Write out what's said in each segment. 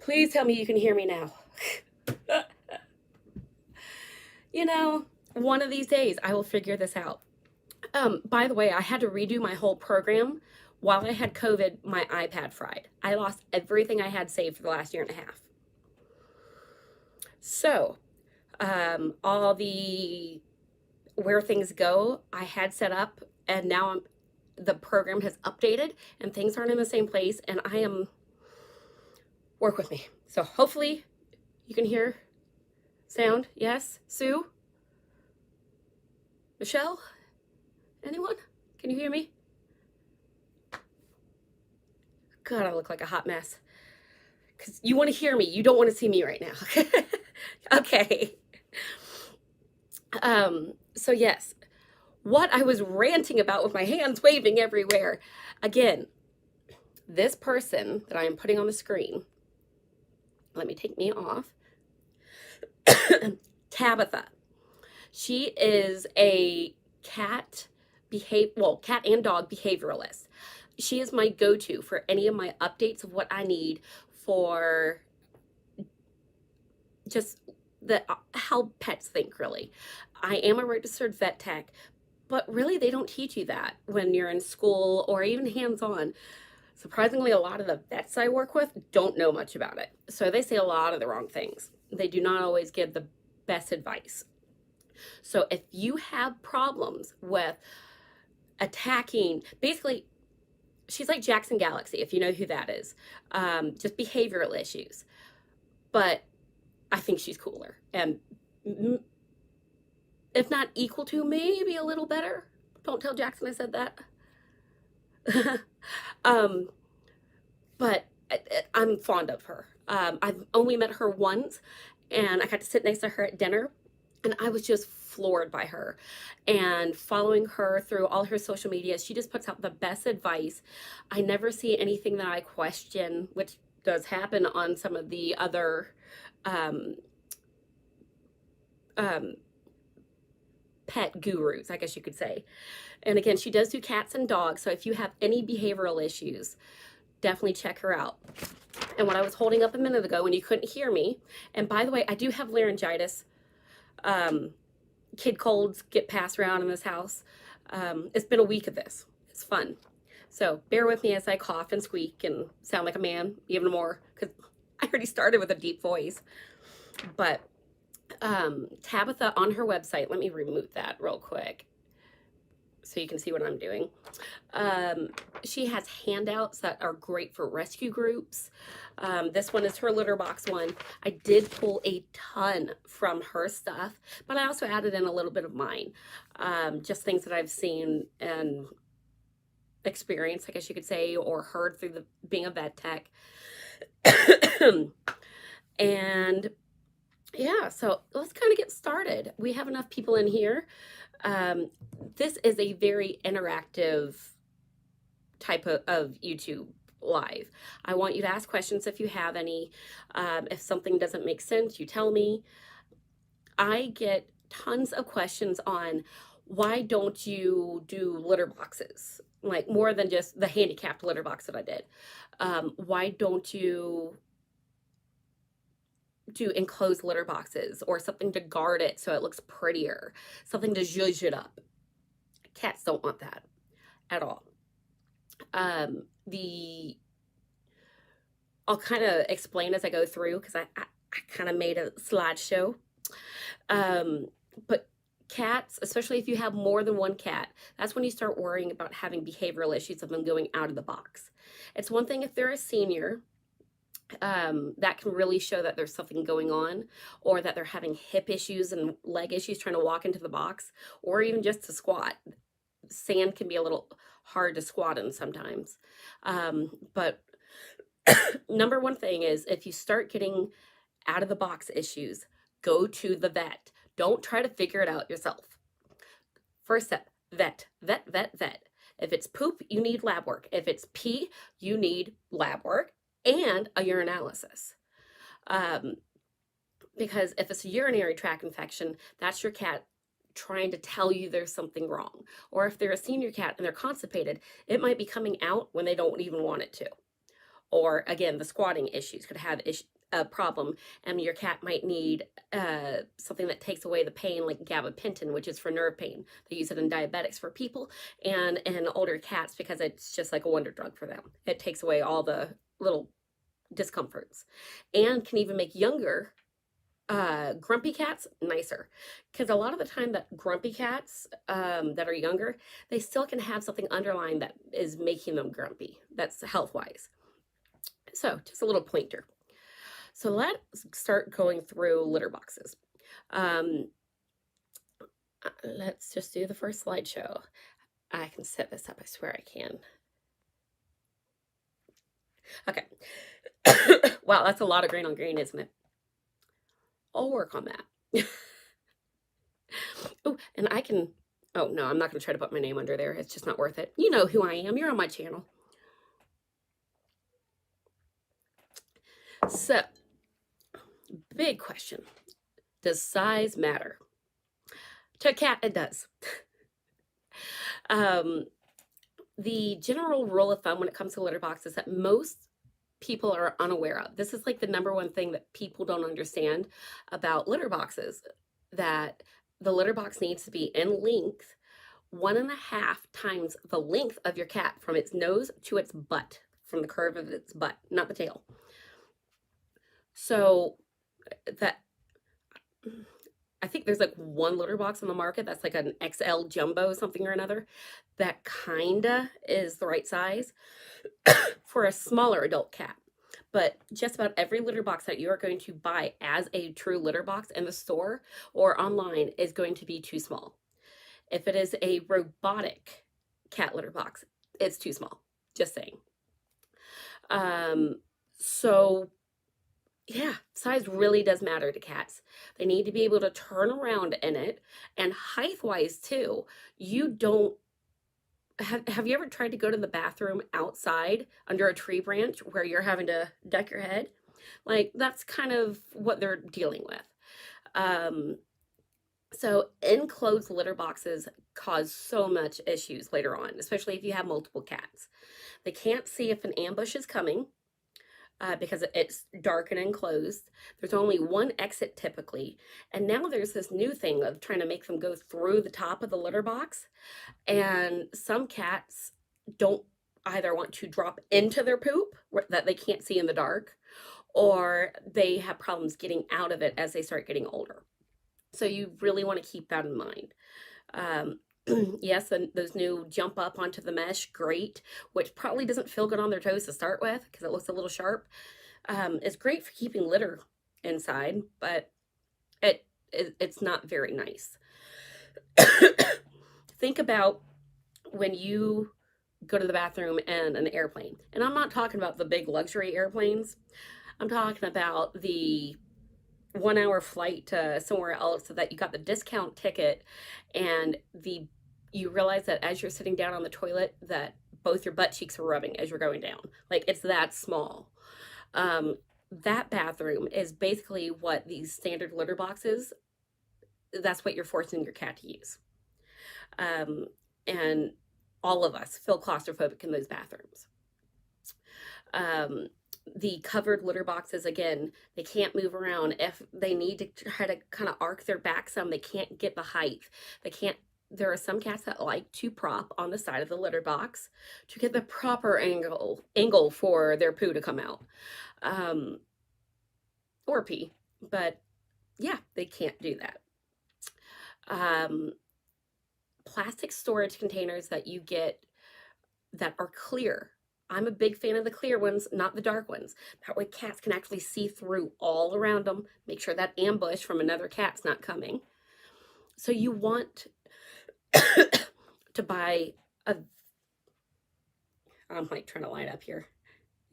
Please tell me you can hear me now. You know, one of these days I will figure this out. By the way, I had to redo my whole program. While I had COVID, my iPad fried. I lost everything I had saved for the last year and a half. So, all the where things go, I had set up, and now the program has updated, and things aren't in the same place, and I am, work with me. So hopefully you can hear sound. Yes? Sue? Michelle? Anyone? Can you hear me? God, I look like a hot mess. Because you want to hear me. You don't want to see me right now. Okay. So yes, what I was ranting about with my hands waving everywhere. Again, this person that I am putting on the screen, let me take me off. Tabitha. She is a cat and dog behavioralist. She is my go-to for any of my updates of what I need for just how pets think, really. I am a registered vet tech, but really they don't teach you that when you're in school or even hands-on. Surprisingly, a lot of the vets I work with don't know much about it. So they say a lot of the wrong things. They do not always give the best advice. So if you have problems with attacking, basically, she's like Jackson Galaxy, if you know who that is. Just behavioral issues. But I think she's cooler. And if not equal to, maybe a little better. Don't tell Jackson I said that. But I'm fond of her. I've only met her once, and I got to sit next to her at dinner, and I was just floored by her. And following her through all her social media, she just puts out the best advice. I never see anything that I question, which does happen on some of the other pet gurus, I guess you could say. And again, she does do cats and dogs, so if you have any behavioral issues, definitely check her out. And what I was holding up a minute ago when you couldn't hear me, and by the way, I do have laryngitis. Kid colds get passed around in this house. It's been a week of this. It's fun. So bear with me as I cough and squeak and sound like a man even more, because I already started with a deep voice. But Tabitha on her website, let me remove that real quick so you can see what I'm doing. She has handouts that are great for rescue groups. This one is her litter box one. I did pull a ton from her stuff, but I also added in a little bit of mine. Just things that I've seen and experienced, I guess you could say, or heard through being a vet tech. And yeah, so let's kind of get started. We have enough people in here. This is a very interactive type of YouTube live. I want you to ask questions if you have any. If something doesn't make sense, you tell me. I get tons of questions on why don't you do litter boxes? Like more than just the handicapped litter box that I did. Why don't you do enclosed litter boxes or something to guard it so it looks prettier, something to zhuzh it up? Cats don't want that at all. I'll kind of explain as I go through, because I kind of made a slideshow. But cats, especially if you have more than one cat, that's when you start worrying about having behavioral issues of them going out of the box. It's one thing if they're a senior, that can really show that there's something going on, or that they're having hip issues and leg issues trying to walk into the box, or even just to squat. Sand can be a little hard to squat in sometimes. But number one thing is, if you start getting out of the box issues, go to the vet. Don't try to figure it out yourself. First step, vet. If it's poop, you need lab work. If it's pee, you need lab work and a urinalysis. Because if it's a urinary tract infection, that's your cat trying to tell you there's something wrong. Or if they're a senior cat and they're constipated, it might be coming out when they don't even want it to. Or again, the squatting issues could have a problem, and your cat might need something that takes away the pain, like gabapentin, which is for nerve pain. They use it in diabetics for people and in older cats because it's just like a wonder drug for them. It takes away all the little discomforts and can even make younger grumpy cats nicer, because a lot of the time that grumpy cats that are younger, they still can have something underlying that is making them grumpy. That's health wise. So just a little pointer. So let's start going through litter boxes. Let's just do the first slideshow. I can set this up, I swear I can. Okay. Wow, that's a lot of green on green, isn't it? I'll work on that. Oh, and I can, oh no, I'm not going to try to put my name under there. It's just not worth it. You know who I am. You're on my channel. So, big question. Does size matter? To a cat, it does. The general rule of thumb when it comes to litter boxes that most people are unaware of. This is like the number one thing that people don't understand about litter boxes, that the litter box needs to be in length 1.5 times the length of your cat from its nose to its butt, from the curve of its butt, not the tail. So that, I think there's like one litter box on the market that's like an XL jumbo something or another that kinda is the right size for a smaller adult cat. But just about every litter box that you are going to buy as a true litter box in the store or online is going to be too small. If it is a robotic cat litter box, it's too small. Just saying. So yeah, size really does matter to cats. They need to be able to turn around in it, and height-wise too. You don't have you ever tried to go to the bathroom outside under a tree branch where you're having to duck your head? Like, that's kind of what they're dealing with. So enclosed litter boxes cause so much issues later on, especially if you have multiple cats. They can't see if an ambush is coming. Because it's dark and enclosed. There's only one exit typically. And now there's this new thing of trying to make them go through the top of the litter box. And some cats don't either want to drop into their poop that they can't see in the dark, or they have problems getting out of it as they start getting older. So you really want to keep that in mind. Yes, and those new jump up onto the mesh, great, which probably doesn't feel good on their toes to start with because it looks a little sharp. It's great for keeping litter inside, but it's not very nice. Think about when you go to the bathroom in an airplane, and I'm not talking about the big luxury airplanes. I'm talking about the 1-hour flight to somewhere else so that you got the discount ticket, and you realize that as you're sitting down on the toilet that both your butt cheeks are rubbing as you're going down. Like, it's that small. That bathroom is basically what these standard litter boxes, that's what you're forcing your cat to use. And all of us feel claustrophobic in those bathrooms. The covered litter boxes, again, they can't move around. If they need to try to kind of arc their back some, they can't get the height. There are some cats that like to prop on the side of the litter box to get the proper angle for their poo to come out. Or pee. But yeah, they can't do that. Plastic storage containers that you get that are clear. I'm a big fan of the clear ones, not the dark ones. That way cats can actually see through all around them, make sure that ambush from another cat's not coming. So you want to buy I'm like trying to line up here,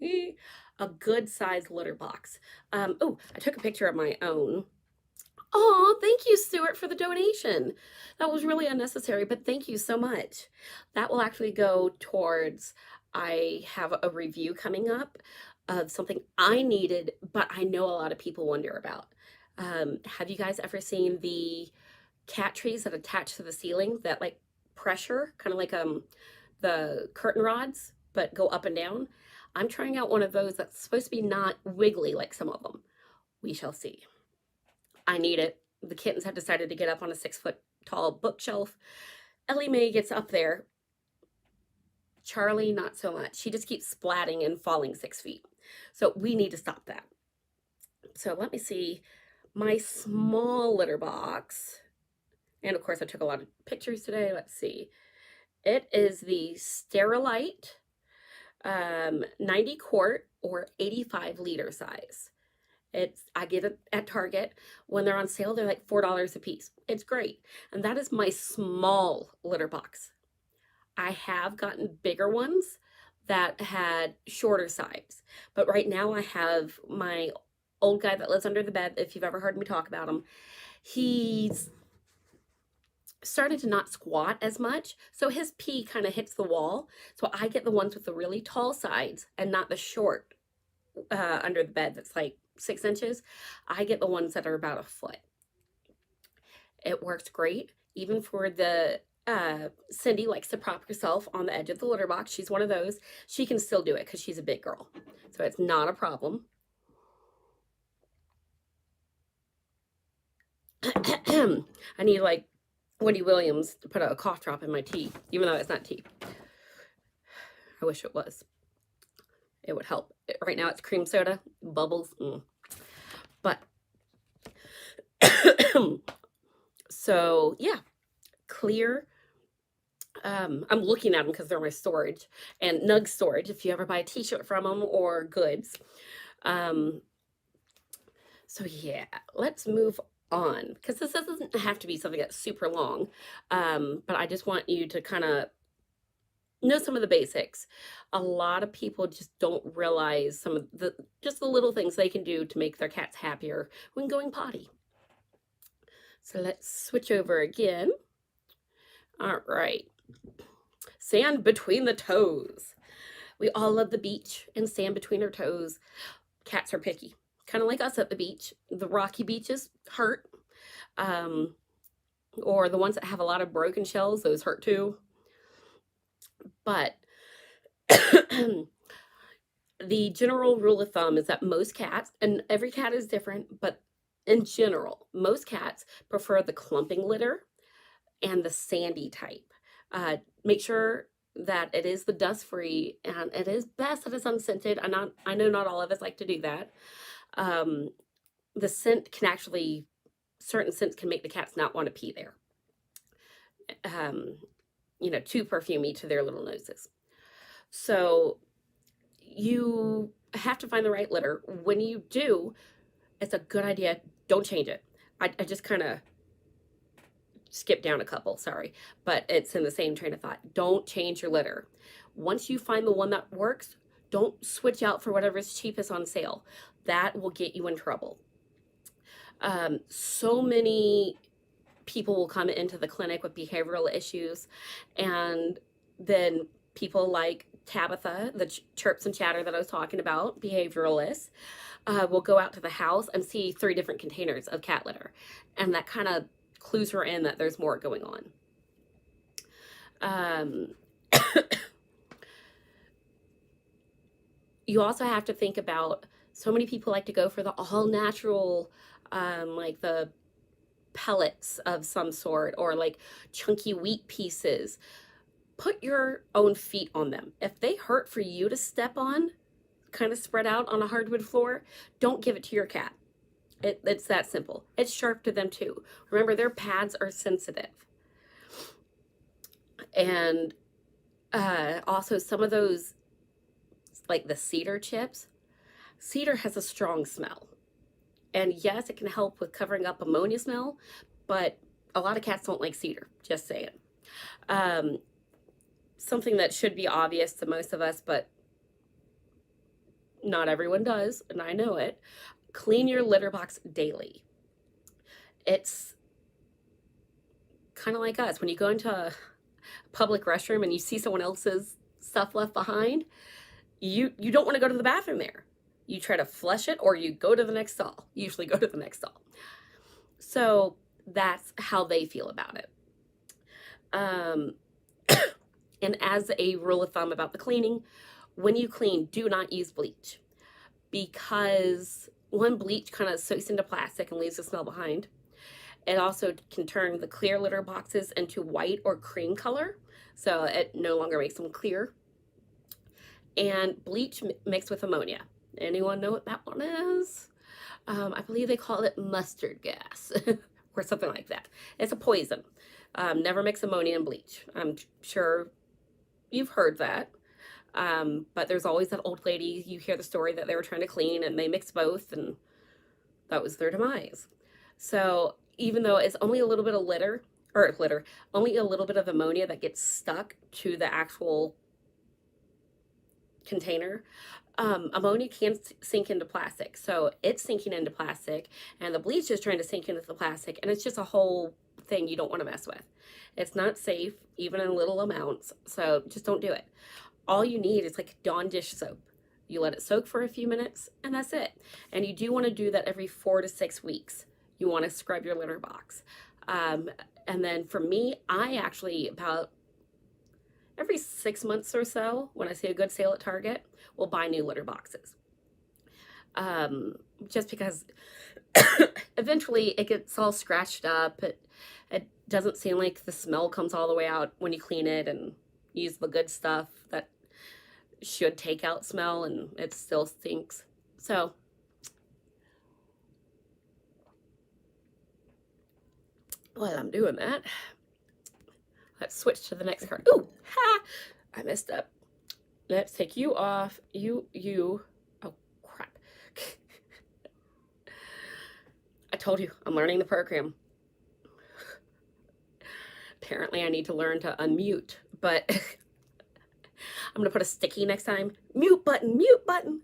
a good sized litter box. Oh, I took a picture of my own. Oh, thank you, Stuart, for the donation. That was really unnecessary, but thank you so much. That will actually go towards, I have a review coming up of something I needed, but I know a lot of people wonder about. Have you guys ever seen the cat trees that attach to the ceiling that like pressure, kind of like the curtain rods, but go up and down? I'm trying out one of those that's supposed to be not wiggly like some of them. We shall see. I need it. The kittens have decided to get up on a 6-foot tall bookshelf. Ellie Mae gets up there. Charlie, not so much. She just keeps splatting and falling 6 feet. So we need to stop that. So let me see my small litter box. And of course, I took a lot of pictures today. Let's see. It is the Sterilite 90 quart or 85 liter size. I get it at Target. When they're on sale, they're like $4 a piece. It's great. And that is my small litter box. I have gotten bigger ones that had shorter sides. But right now I have my old guy that lives under the bed, if you've ever heard me talk about him. He's started to not squat as much, so his pee kind of hits the wall. So I get the ones with the really tall sides and not the short under the bed that's like 6 inches. I get the ones that are about a foot. It works great, even for the Cindy likes to prop herself on the edge of the litter box. She's one of those. She can still do it because she's a big girl, so it's not a problem. I need like Wendy Williams to put a cough drop in my tea, even though it's not tea. I wish it was. It would help. Right now it's cream soda, bubbles. But so yeah, clear. I'm looking at them because they're my storage, and Nug Storage, if you ever buy a t-shirt from them or goods. So yeah, let's move on, because this doesn't have to be something that's super long, but I just want you to kind of know some of the basics. A lot of people just don't realize some of the little things they can do to make their cats happier when going potty. So let's switch over again. All right. Sand between the toes. We all love the beach and sand between our toes. Cats are picky, kind of like us at the beach. The rocky beaches hurt, or the ones that have a lot of broken shells, those hurt too. But the general rule of thumb is that most cats, and every cat is different, but in general, most cats prefer the clumping litter and the sandy type. Make sure that it is the dust-free, and it is best that it's unscented. I know not all of us like to do that. The scent can actually, certain scents can make the cats not want to pee there. Too perfumey to their little noses. So you have to find the right litter. When you do, it's a good idea. Don't change it. I just kind of skip down a couple, sorry, but it's in the same train of thought. Don't change your litter. Once you find the one that works, don't switch out for whatever's cheapest on sale. That will get you in trouble. So many people will come into the clinic with behavioral issues, and then people like Tabitha, the chirps and chatter that I was talking about, behavioralists, will go out to the house and see 3 different containers of cat litter, and that kind of clues her in that there's more going on. You also have to think about, so many people like to go for the all natural, like the pellets of some sort, or like chunky wheat pieces. Put your own feet on them. If they hurt for you to step on, kind of spread out on a hardwood floor, don't give it to your cat. It's that simple. It's sharp to them too. Remember, their pads are sensitive. And also some of those, like the Cedar Chips, cedar has a strong smell. And yes, it can help with covering up ammonia smell, but a lot of cats don't like cedar, just saying. Something that should be obvious to most of us, but not everyone does, and I know it. Clean your litter box daily. It's kind of like us. When you go into a public restroom and you see someone else's stuff left behind, you don't want to go to the bathroom there. You try to flush it, or you go to the next stall. You usually go to the next stall. So that's how they feel about it. And as a rule of thumb about the cleaning, when you clean, do not use bleach, because one, bleach kind of soaks into plastic and leaves a smell behind. It also can turn the clear litter boxes into white or cream color, so it no longer makes them clear. And bleach mixed with ammonia. Anyone know what that one is? I believe they call it mustard gas or something like that. It's a poison. Never mix ammonia and bleach. I'm sure you've heard that. But there's always that old lady, you hear the story that they were trying to clean and they mixed both, and that was their demise. So even though it's only a little bit of only a little bit of ammonia that gets stuck to the actual container, ammonia can sink into plastic. So it's sinking into plastic, and the bleach is trying to sink into the plastic, and it's just a whole thing you don't want to mess with. It's not safe, even in little amounts, so just don't do it. All you need is like Dawn dish soap. You let it soak for a few minutes, and that's it. And you do want to do that every 4 to 6 weeks. You want to scrub your litter box. And then for me, I actually, about every 6 months or so, when I see a good sale at Target, will buy new litter boxes. Just because eventually it gets all scratched up. It doesn't seem like the smell comes all the way out when you clean it and use the good stuff that should take out smell, and it still stinks. So while I'm doing that, let's switch to the next card. Ooh, ha! I messed up. Let's take you off. You. Oh, crap. I told you, I'm learning the program. Apparently, I need to learn to unmute, but I'm going to put a sticky next time. Mute button, mute button.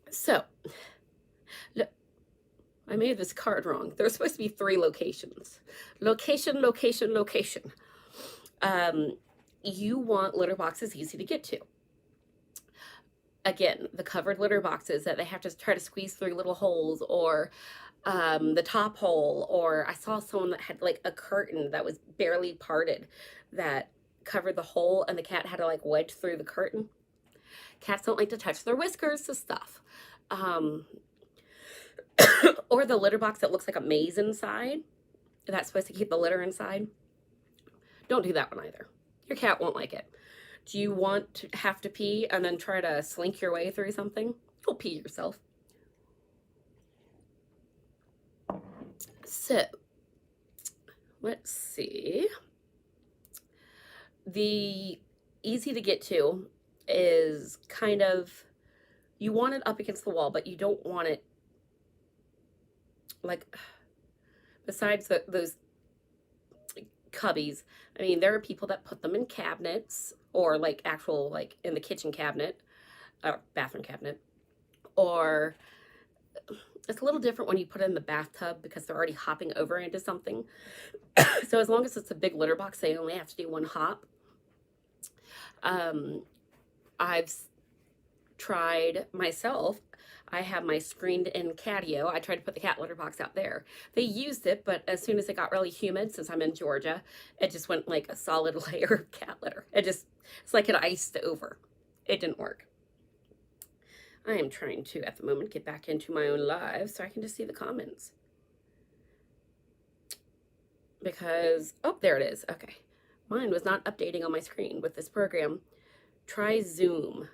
So, look, I made this card wrong. There's supposed to be 3 locations. Location, location, location. You want litter boxes easy to get to. Again, the covered litter boxes that they have to try to squeeze through little holes, or the top hole, or I saw someone that had like a curtain that was barely parted that covered the hole, and the cat had to like wedge through the curtain. Cats don't like to touch their whiskers to stuff. Or the litter box that looks like a maze inside, that's supposed to keep the litter inside. Don't do that one either. Your cat won't like it. Do you want to have to pee and then try to slink your way through something? You'll pee yourself. So, let's see. The easy to get to is kind of, you want it up against the wall, but you don't want it like, besides those cubbies. I mean, there are people that put them in cabinets, or like actual, like in the kitchen cabinet, or bathroom cabinet, or it's a little different when you put it in the bathtub because they're already hopping over into something. So as long as it's a big litter box, they only have to do one hop. I've tried myself. I have my screened-in catio. I tried to put the cat litter box out there. They used it, but as soon as it got really humid, since I'm in Georgia, it just went like a solid layer of cat litter. It's like it iced over. It didn't work. I am trying to, at the moment, get back into my own live so I can just see the comments. Because, oh, there it is. Okay. Mine was not updating on my screen with this program. Try Zoom.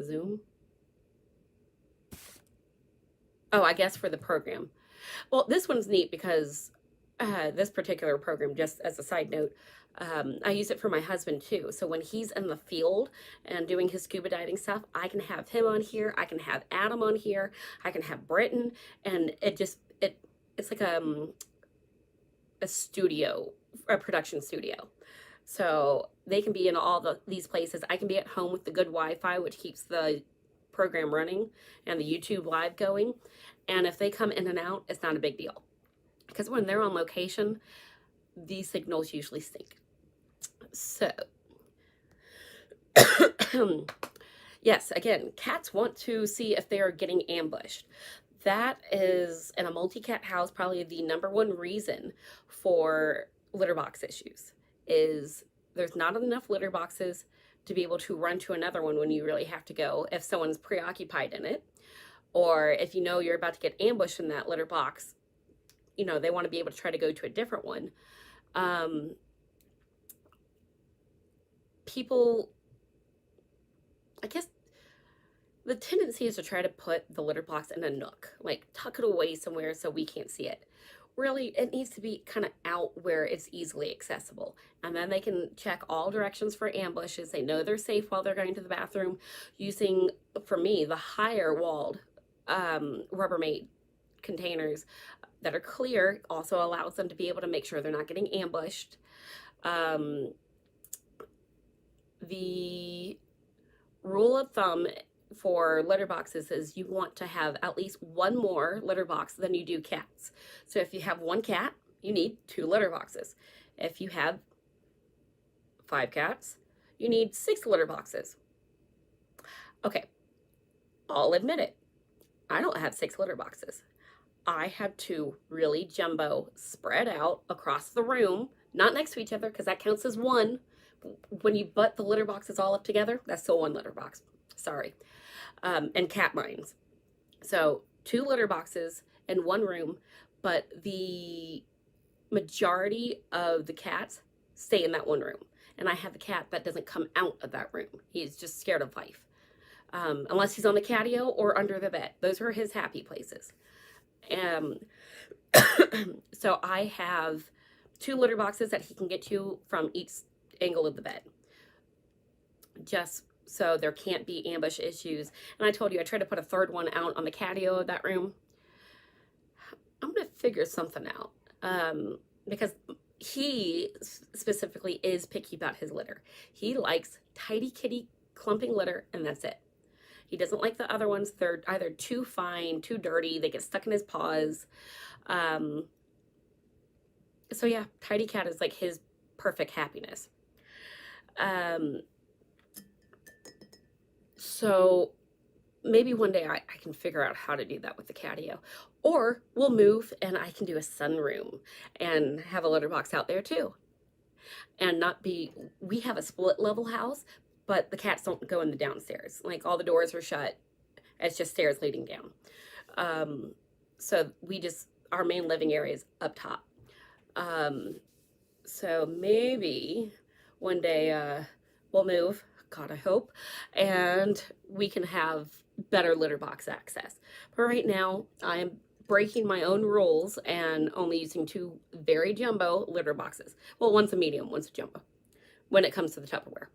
Zoom? Oh, I guess for the program. Well, this one's neat because this particular program, just as a side note, I use it for my husband too. So when he's in the field and doing his scuba diving stuff, I can have him on here. I can have Adam on here. I can have Britton, and it's like a studio, a production studio. So they can be in all these places. I can be at home with the good Wi-Fi, which keeps the program running and the YouTube live going. And if they come in and out, it's not a big deal. Because when they're on location, these signals usually stink. So, yes, again, cats want to see if they are getting ambushed. That is, in a multi-cat house, probably the #1 reason for litter box issues is there's not enough litter boxes to be able to run to another one when you really have to go if someone's preoccupied in it, or if you know you're about to get ambushed in that litter box, you know, they want to be able to try to go to a different one. People, I guess the tendency is to try to put the litter box in a nook, like tuck it away somewhere so we can't see it. Really, it needs to be kind of out where it's easily accessible. And then they can check all directions for ambushes. They know they're safe while they're going to the bathroom using, for me, the higher walled Rubbermaid containers that are clear also allows them to be able to make sure they're not getting ambushed. The rule of thumb for litter boxes is you want to have at least one more litter box than you do cats. So if you have one cat, you need 2 litter boxes. If you have 5 cats, you need 6 litter boxes. Okay, I'll admit it. I don't have 6 litter boxes. I have 2 really jumbo spread out across the room, not next to each other because that counts as one. When you butt the litter boxes all up together, that's still 1 litter box. Sorry. And cat mines. So 2 litter boxes in 1 room, but the majority of the cats stay in that 1 room. And I have the cat that doesn't come out of that room. He's just scared of life. Unless he's on the catio or under the bed. Those are his happy places. So I have 2 litter boxes that he can get to from each angle of the bed. Just so there can't be ambush issues. And I told you I tried to put a 3rd one out on the catio of that room. I'm going to figure something out. Because he specifically is picky about his litter. He likes tidy kitty clumping litter, and that's it. He doesn't like the other ones. They're either too fine, too dirty. They get stuck in his paws. So yeah, tidy cat is like his perfect happiness. So maybe one day I can figure out how to do that with the catio. Or we'll move and I can do a sunroom and have a litter box out there too. And not be, we have a split level house, but the cats don't go in the downstairs. Like all the doors are shut. It's just stairs leading down. So we just, our main living area is up top. So maybe one day we'll move, God, I hope, and we can have better litter box access. But right now, I am breaking my own rules and only using 2 very jumbo litter boxes. Well, one's a medium, one's a jumbo, when it comes to the Tupperware.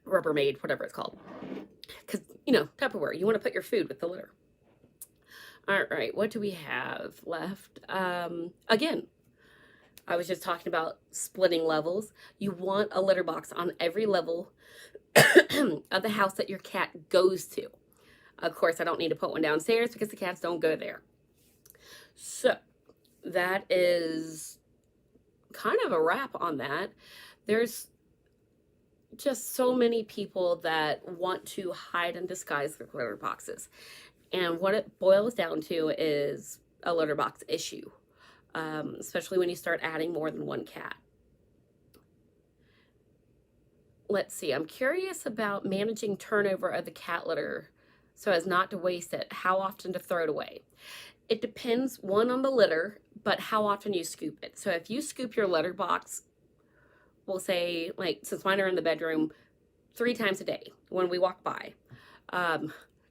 Rubbermaid, whatever it's called. Because, you know, Tupperware, you want to put your food with the litter. All right, what do we have left? Again, I was just talking about splitting levels. You want a litter box on every level of the house that your cat goes to. Of course, I don't need to put one downstairs because the cats don't go there. So that is kind of a wrap on that. There's just so many people that want to hide and disguise their litter boxes. And what it boils down to is a litter box issue, especially when you start adding more than 1 cat. Let's see, I'm curious about managing turnover of the cat litter so as not to waste it, how often to throw it away. It depends, 1, on the litter, but how often you scoop it. So if you scoop your litter box, we'll say, like, since mine are in the bedroom, 3 times a day when we walk by.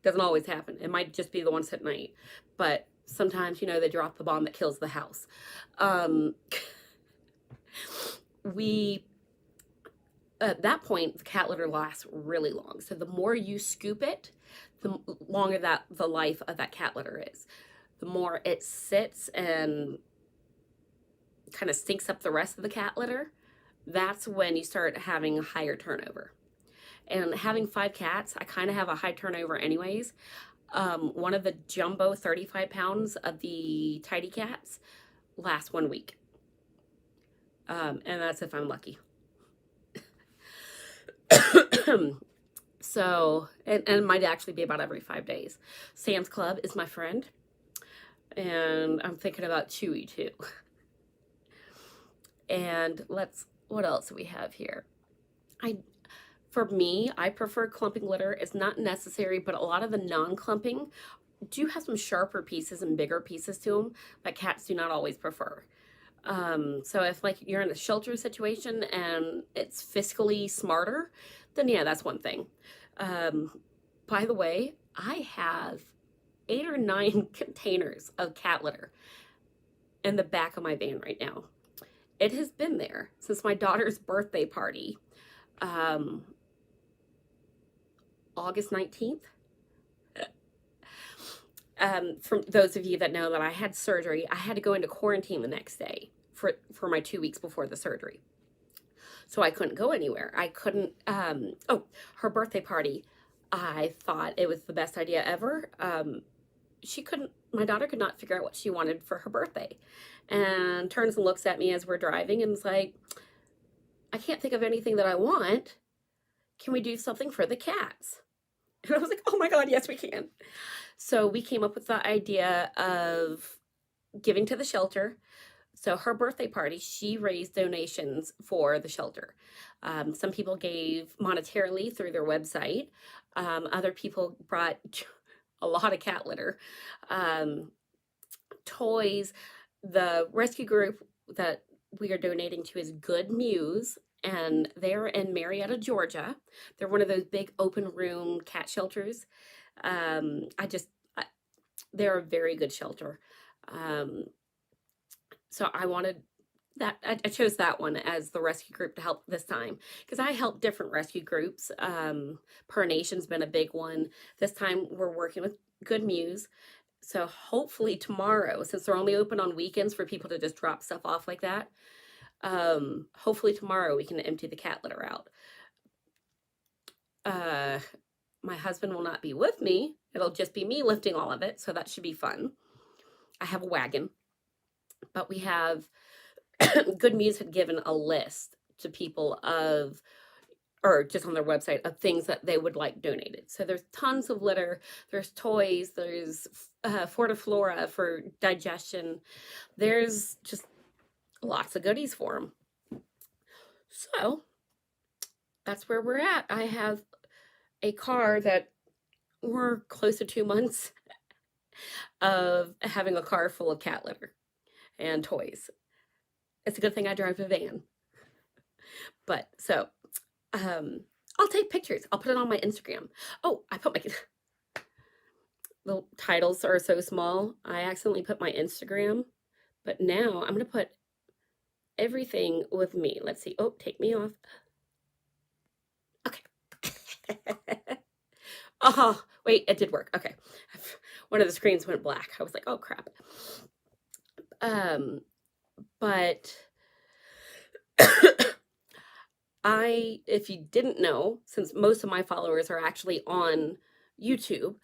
Doesn't always happen. It might just be the ones at night. But sometimes, you know, they drop the bomb that kills the house. At that point, the cat litter lasts really long. So the more you scoop it, the longer that the life of that cat litter is. The more it sits and kind of stinks up the rest of the cat litter, that's when you start having a higher turnover. And having 5 cats, I kind of have a high turnover anyways. One of the jumbo 35 pounds of the tidy cats lasts 1 week. And that's if I'm lucky. So, and it might actually be about every 5 days. Sam's Club is my friend. And I'm thinking about Chewy too. And what else do we have here? I For me, I prefer clumping litter. It's not necessary, but a lot of the non-clumping do have some sharper pieces and bigger pieces to them that cats do not always prefer. So if like you're in a shelter situation and it's fiscally smarter, then yeah, that's one thing. Um, by the way, I have 8 or 9 containers of cat litter in the back of my van right now. It has been there since my daughter's birthday party, um, August 19th. For those of you that know that I had surgery, I had to go into quarantine the next day for my 2 weeks before the surgery. So I couldn't go anywhere. I couldn't, oh, her birthday party, I thought it was the best idea ever. My daughter could not figure out what she wanted for her birthday. And turns and looks at me as we're driving and is like, I can't think of anything that I want. Can we do something for the cats? And I was like, oh my God, yes, we can. So we came up with the idea of giving to the shelter. So her birthday party, she raised donations for the shelter. Some people gave monetarily through their website. Other people brought a lot of cat litter, toys. The rescue group that we are donating to is Good Muse, and they're in Marietta, Georgia. They're one of those big open room cat shelters. Um, I just, I, they're a very good shelter. Um, so I wanted that, I chose that one as the rescue group to help this time because I help different rescue groups. Per Nation's been a big one. This time we're working with Good Muse. So hopefully tomorrow, since they're only open on weekends for people to just drop stuff off like that, hopefully tomorrow we can empty the cat litter out. My husband will not be with me. It'll just be me lifting all of it, so that should be fun. I have a wagon, but we have Good Muse had given a list to people of, or just on their website, of things that they would like donated. So there's tons of litter, there's toys, there's Fortiflora for digestion. There's just lots of goodies for them. So that's where we're at. I have a car that we're close to 2 months of having a car full of cat litter and toys. It's a good thing I drive a van. But so, I'll take pictures. I'll put it on my Instagram. Oh, I put my, the titles are so small. I accidentally put my Instagram, but now I'm going to put everything with me. Let's see. Oh, take me off. Okay. Oh, wait, it did work. Okay. One of the screens went black. I was like, oh crap. But if you didn't know, since most of my followers are actually on YouTube,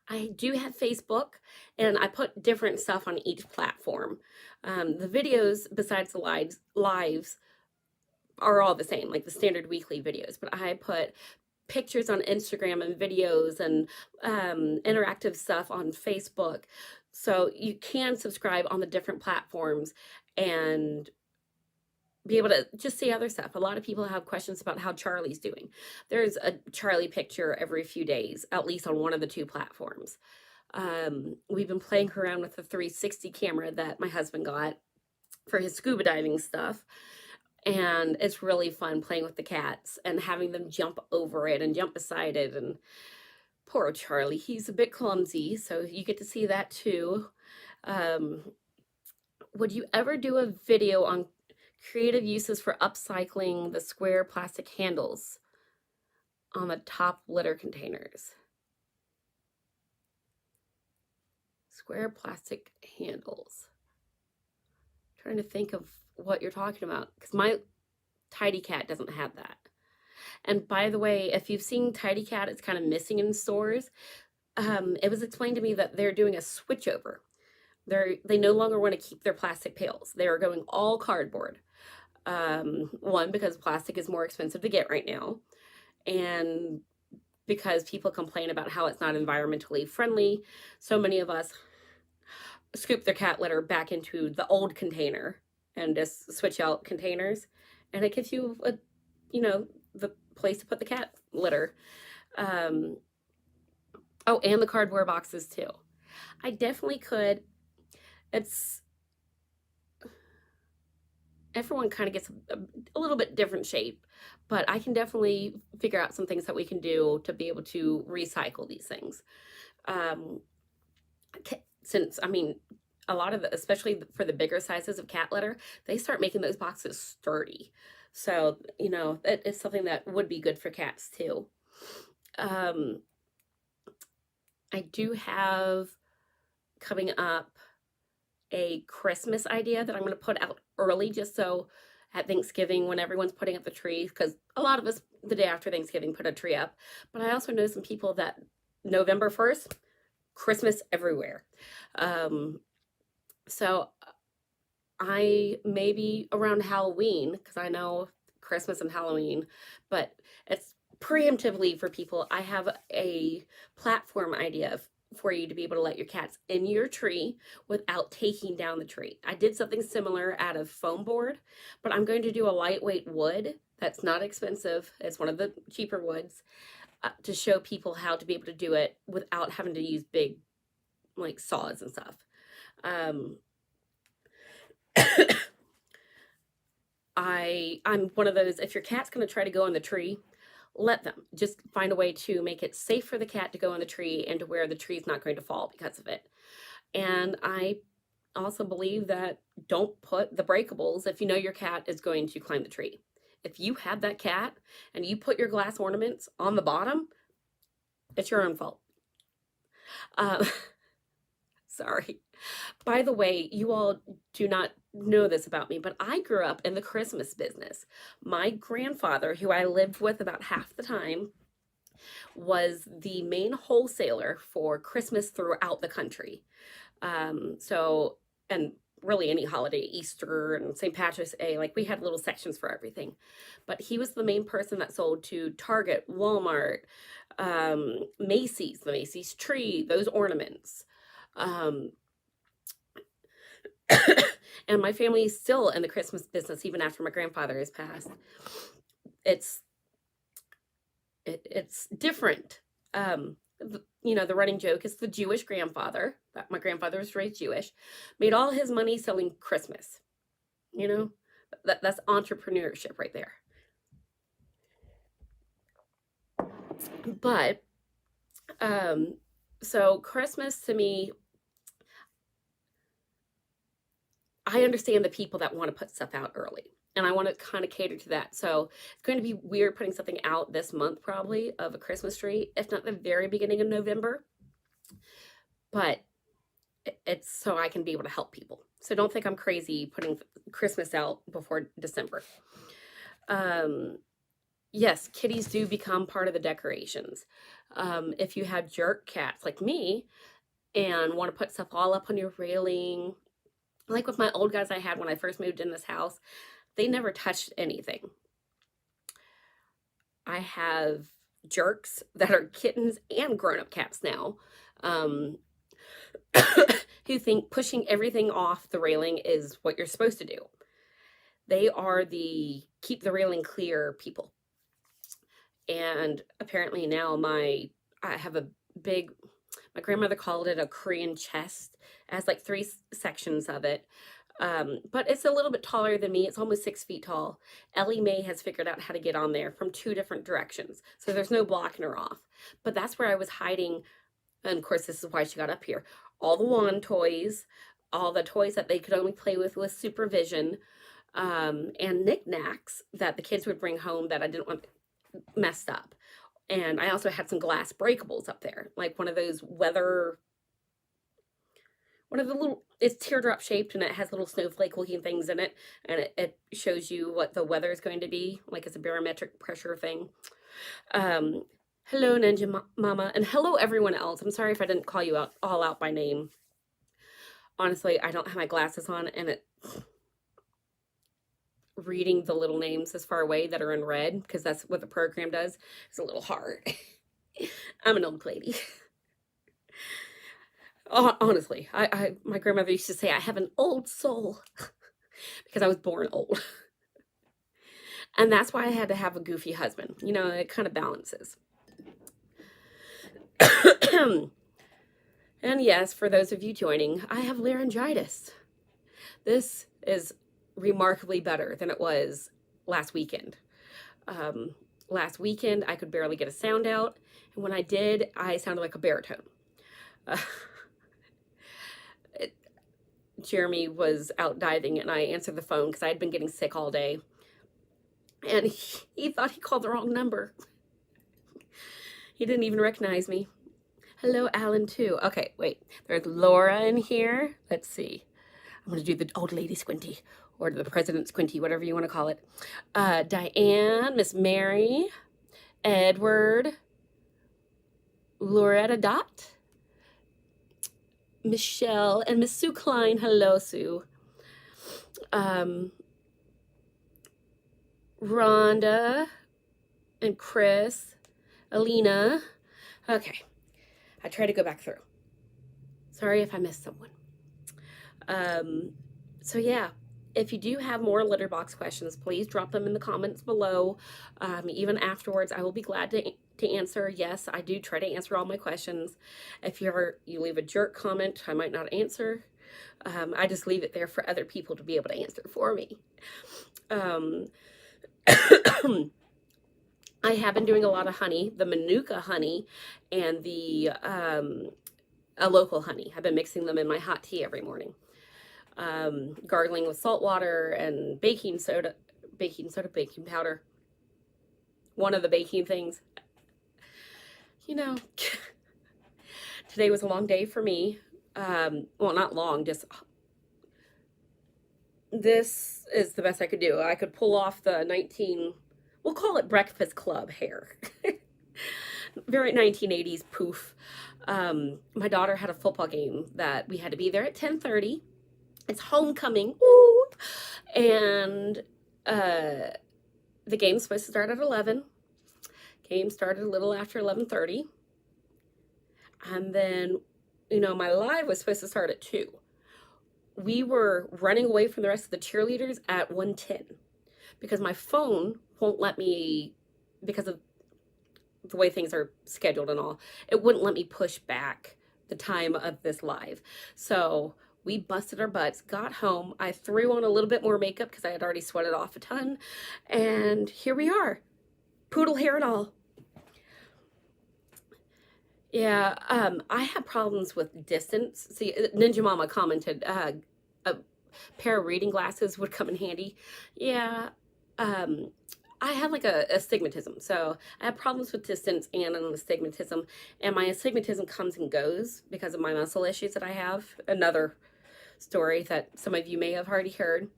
I do have Facebook, and I put different stuff on each platform. The videos, besides the lives, are all the same, like the standard weekly videos, but I put pictures on Instagram and videos and interactive stuff on Facebook. So you can subscribe on the different platforms and be able to just see other stuff. A lot of people have questions about how Charlie's doing. There's a Charlie picture every few days, at least on one of the 2 platforms. We've been playing around with the 360 camera that my husband got for his scuba diving stuff. And it's really fun playing with the cats and having them jump over it and jump beside it. And poor Charlie, he's a bit clumsy, so you get to see that too. Would you ever do a video on creative uses for upcycling the square plastic handles on the top litter containers? Square plastic handles. I'm trying to think of what you're talking about, because my Tidy Cat doesn't have that. And by the way, if you've seen Tidy Cat, it's kind of missing in stores. It was explained to me that they're doing a switchover. They no longer want to keep their plastic pails. They are going all cardboard. One, because plastic is more expensive to get right now, and because people complain about how it's not environmentally friendly. So many of us scoop their cat litter back into the old container and just switch out containers, and it gives you the place to put the cat litter. Oh, and the cardboard boxes too. I definitely could. It's everyone kind of gets a little bit different shape, but I can definitely figure out some things that we can do to be able to recycle these things. Um, since, I mean, a lot of the, especially for the bigger sizes of cat litter, they start making those boxes sturdy. So, you know, that is something that would be good for cats too. Um, I do have coming up a Christmas idea that I'm going to put out early just so at Thanksgiving when everyone's putting up the tree, because a lot of us the day after Thanksgiving put a tree up. But I also know some people that November 1st, Christmas everywhere. So I maybe around Halloween, because I know Christmas and Halloween, but it's preemptively for people. I have a platform idea for you to be able to let your cats in your tree without taking down the tree. I did something similar out of foam board, but I'm going to do a lightweight wood that's not expensive. It's one of the cheaper woods to show people how to be able to do it without having to use big like saws and stuff. I'm one of those, if your cat's going to try to go in the tree, let them. Just find a way to make it safe for the cat to go in the tree and to where the tree's not going to fall because of it. And I also believe that don't put the breakables if you know your cat is going to climb the tree. If you have that cat and you put your glass ornaments on the bottom, it's your own fault. Sorry. By the way, you all do not know this about me, but I grew up in the Christmas business. My grandfather, who I lived with about half the time, was the main wholesaler for Christmas throughout the country. And really any holiday, Easter and St. Patrick's Day, like we had little sections for everything. But he was the main person that sold to Target, Walmart, Macy's, the Macy's tree, those ornaments. And my family is still in the Christmas business even after my grandfather has passed. It's different. You know, the running joke is the Jewish grandfather, that my grandfather was raised Jewish, made all his money selling Christmas. You know, that's entrepreneurship right there. But so Christmas to me, I understand the people that want to put stuff out early, and I want to kind of cater to that. So it's going to be weird putting something out this month probably of a Christmas tree, if not the very beginning of November. But it's so I can be able to help people. So don't think I'm crazy putting Christmas out before December. Yes, kitties do become part of the decorations. If you have jerk cats like me and want to put stuff all up on your railing, like with my old guys I had when I first moved in this house, they never touched anything. I have jerks that are kittens and grown-up cats now, who think pushing everything off the railing is what you're supposed to do. They are the keep the railing clear people. And apparently now I have a big, my grandmother called it a Korean chest. It has like 3 sections of it. But it's a little bit taller than me. It's almost 6 feet tall. Ellie Mae has figured out how to get on there from 2 different directions. So there's no blocking her off. But that's where I was hiding. And of course, this is why she got up here. All the wand toys, all the toys that they could only play with supervision, and knickknacks that the kids would bring home that I didn't want messed up. And I also had some glass breakables up there, like one of those weather, one of the little, it's teardrop shaped and it has little snowflake looking things in it. And it shows you what the weather is going to be, like it's a barometric pressure thing. Hello, Ninja Mama, and hello everyone else. I'm sorry if I didn't call you all out by name. Honestly, I don't have my glasses on, and reading the little names this far away that are in red, because that's what the program does, is a little hard. I'm an old lady. Honestly, my grandmother used to say I have an old soul because I was born old. And that's why I had to have a goofy husband. You know, it kind of balances. And yes, for those of you joining, I have laryngitis. This is remarkably better than it was last weekend. Last weekend, I could barely get a sound out. And when I did, I sounded like a baritone. Jeremy was out diving and I answered the phone because I had been getting sick all day. And he thought he called the wrong number. He didn't even recognize me. Hello, Alan, too. Okay, wait. There's Laura in here. Let's see. I'm going to do the old lady squinty or the president squinty, whatever you want to call it. Diane, Miss Mary, Edward, Loretta Dot, Michelle, and Miss Sue Klein. Hello, Sue. Rhonda and Chris, Alina. Okay. I try to go back through. Sorry if I missed someone. So yeah, if you do have more litter box questions, please drop them in the comments below. Even afterwards, I will be glad to answer. Yes, I do try to answer all my questions. If you leave a jerk comment, I might not answer. I just leave it there for other people to be able to answer for me. I have been doing a lot of honey, the Manuka honey and the a local honey. I've been mixing them in my hot tea every morning. Gargling with salt water and baking powder. One of the baking things. You know, today was a long day for me. Well, not long, just this is the best I could do. I could pull off the we'll call it Breakfast Club hair. Very 1980s poof. My daughter had a football game that we had to be there at 10:30. It's homecoming. Ooh. And the game's supposed to start at 11. Game started a little after 11:30. And then, you know, my live was supposed to start at 2. We were running away from the rest of the cheerleaders at 1:10 because my phone won't let me, because of the way things are scheduled and all, it wouldn't let me push back the time of this live. So we busted our butts, got home. I threw on a little bit more makeup because I had already sweated off a ton. And here we are, poodle hair and all. Yeah, I have problems with distance. See, Ninja Mama commented, a pair of reading glasses would come in handy. Yeah, I have like a astigmatism, so I have problems with distance and an astigmatism, and my astigmatism comes and goes because of my muscle issues that I have. Another story that some of you may have already heard.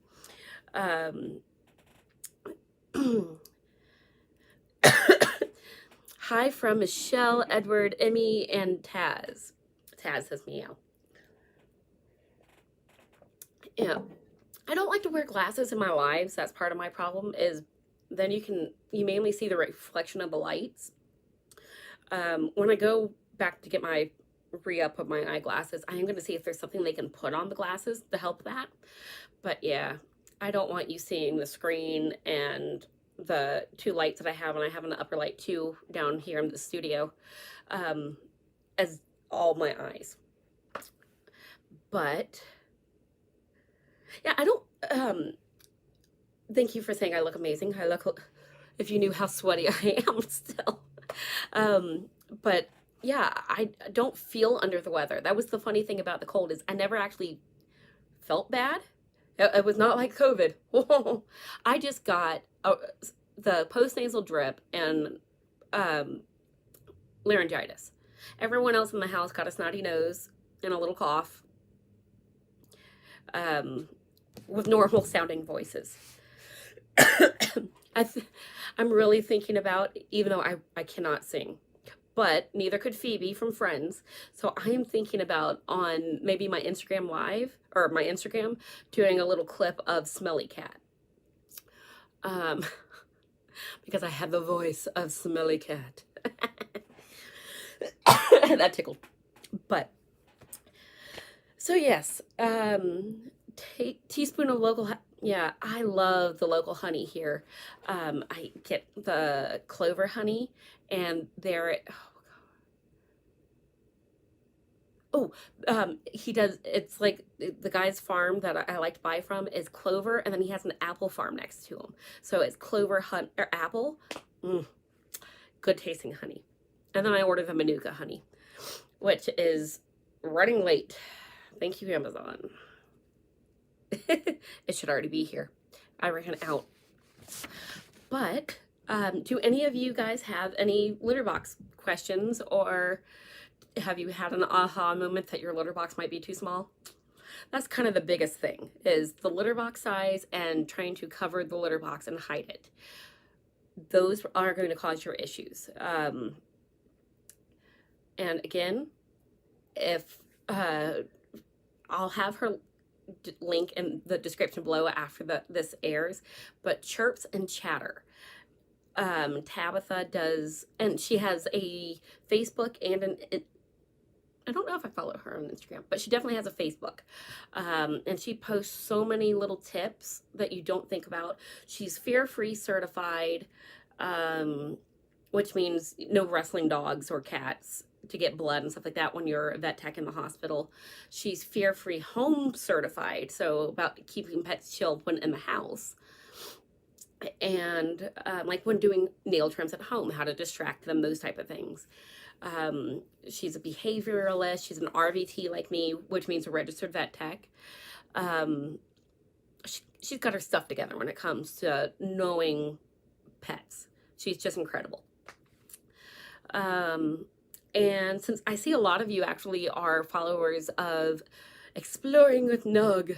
Hi from Michelle, Edward, Emmy, and Taz. Taz says meow. Yeah, I don't like to wear glasses in my lives. That's part of my problem, is then you mainly see the reflection of the lights. When I go back to get my re-up of my eyeglasses, I am going to see if there's something they can put on the glasses to help that. But yeah, I don't want you seeing the screen and the 2 lights that I have, and I have an upper light too down here in the studio, as all my eyes. But yeah, I don't, thank you for saying I look amazing. I look, if you knew how sweaty I am still. But yeah, I don't feel under the weather. That was the funny thing about the cold, is I never actually felt bad. It was not like COVID. I just got the postnasal drip and laryngitis. Everyone else in the house got a snotty nose and a little cough, with normal sounding voices. I'm really thinking about, even though I cannot sing, but neither could Phoebe from Friends. So I am thinking about, on maybe my Instagram live, or my Instagram, doing a little clip of Smelly Cat. Because I have the voice of Smelly Cat. That tickled. But, so yes, teaspoon of local Yeah, I love the local honey here. I get the clover honey, and they're oh, he does. It's like the guy's farm that I like to buy from is clover, and then he has an apple farm next to him. So it's clover hunt or apple, mm, good tasting honey. And then I order the manuka honey, which is running late. Thank you, Amazon. It should already be here. I ran out. But do any of you guys have any litter box questions, or have you had an aha moment that your litter box might be too small? That's kind of the biggest thing, is the litter box size and trying to cover the litter box and hide it. Those are going to cause your issues. And again, if I'll have her link in the description below after this airs, but Chirps and Chatter. Tabitha does, and she has a Facebook and I don't know if I follow her on Instagram, but she definitely has a Facebook. And she posts so many little tips that you don't think about. She's fear-free certified, which means no wrestling dogs or cats to get blood and stuff like that when you're a vet tech in the hospital. She's fear-free home certified, so about keeping pets chill when in the house. And like when doing nail trims at home, how to distract them, those type of things. She's a behavioralist. She's an RVT like me, which means a registered vet tech. She's got her stuff together when it comes to knowing pets. She's just incredible. And since I see a lot of you actually are followers of Exploring with Nug,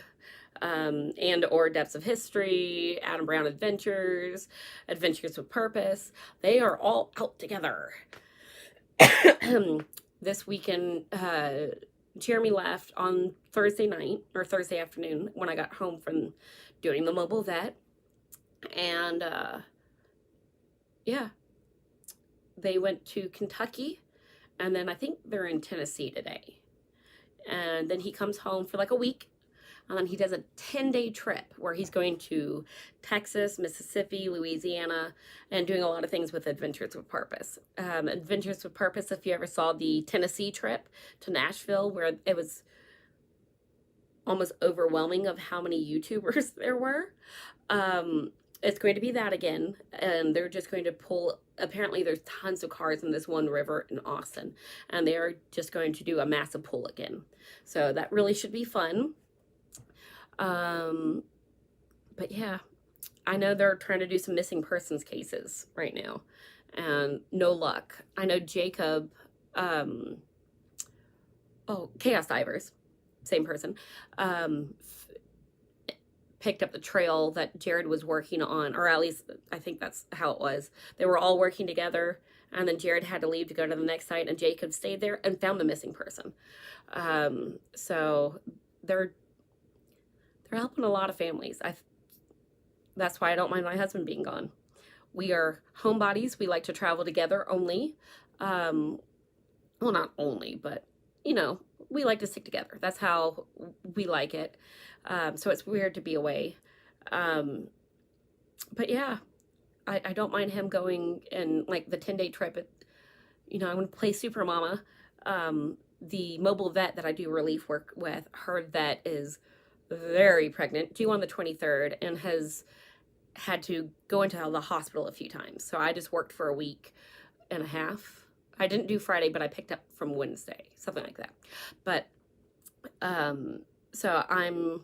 and or Depths of History, Adam Brown Adventures, Adventures with Purpose, they are all out together. This weekend, Jeremy left on Thursday night, or Thursday afternoon, when I got home from doing the mobile vet. And, yeah, they went to Kentucky, and then I think they're in Tennessee today. And then he comes home for like a week, and then he does a 10-day trip where he's going to Texas, Mississippi, Louisiana, and doing a lot of things with Adventures with Purpose. Adventures with Purpose, if you ever saw the Tennessee trip to Nashville, where it was almost overwhelming of how many YouTubers there were. It's going to be that again, and they're just going to pull, apparently there's tons of cars in this one river in Austin, and they are just going to do a massive pull again. So that really should be fun. But yeah, I know they're trying to do some missing persons cases right now, and no luck. I know Jacob, Chaos Divers, same person, picked up the trail that Jared was working on, or at least I think that's how it was. They were all working together, and then Jared had to leave to go to the next site, and Jacob stayed there and found the missing person. So they're helping a lot of families. That's why I don't mind my husband being gone. We are homebodies. We like to travel together only. Well, not only, but, you know, we like to stick together. That's how we like it. So it's weird to be away. But yeah, I don't mind him going in like the 10-day trip. You know, I'm going to play Super Mama. The mobile vet that I do relief work with, her vet is very pregnant, due on the 23rd, and has had to go into the hospital a few times. So I just worked for a week and a half. I didn't do Friday, but I picked up from Wednesday, something like that. But so I'm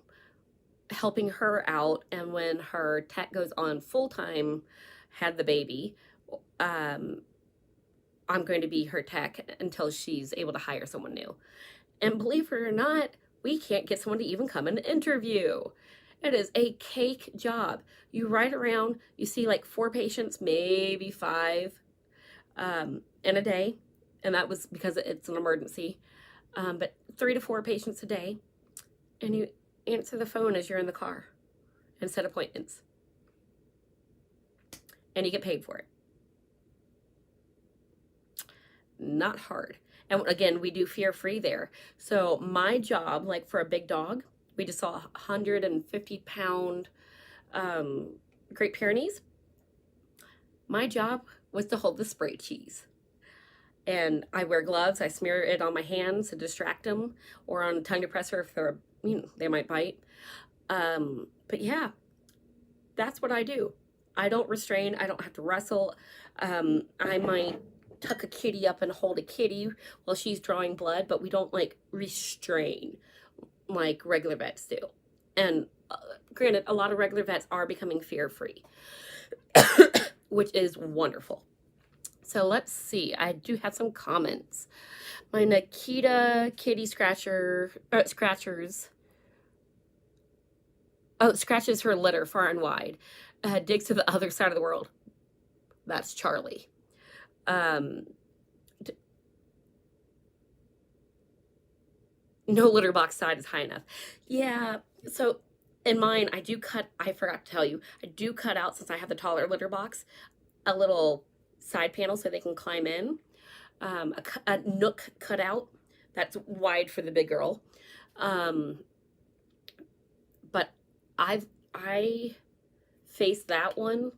helping her out, and when her tech goes on full-time, had the baby, I'm going to be her tech until she's able to hire someone new. And believe it or not, we can't get someone to even come and interview. It is a cake job. You ride around, you see like 4 patients, maybe 5 in a day. And that was because it's an emergency. But 3 to 4 patients a day. And you answer the phone as you're in the car and set appointments. And you get paid for it. Not hard. And again, we do fear-free there. So my job, like for a big dog, we just saw a 150-pound Great Pyrenees, my job was to hold the spray cheese. And I wear gloves. I smear it on my hands to distract them, or on a tongue depressor if they're, they might bite. But yeah, that's what I do. I don't restrain. I don't have to wrestle. I might tuck a kitty up and hold a kitty while she's drawing blood, but we don't like restrain like regular vets do. And granted, a lot of regular vets are becoming fear-free, which is wonderful. So let's see. I do have some comments. My Nikita kitty scratchers. Oh, scratches her litter far and wide. Digs to the other side of the world. That's Charlie. No litter box side is high enough. Yeah, so in mine, I forgot to tell you, I do cut out, since I have the taller litter box, a little side panel so they can climb in. A nook cut out that's wide for the big girl. But I face that one,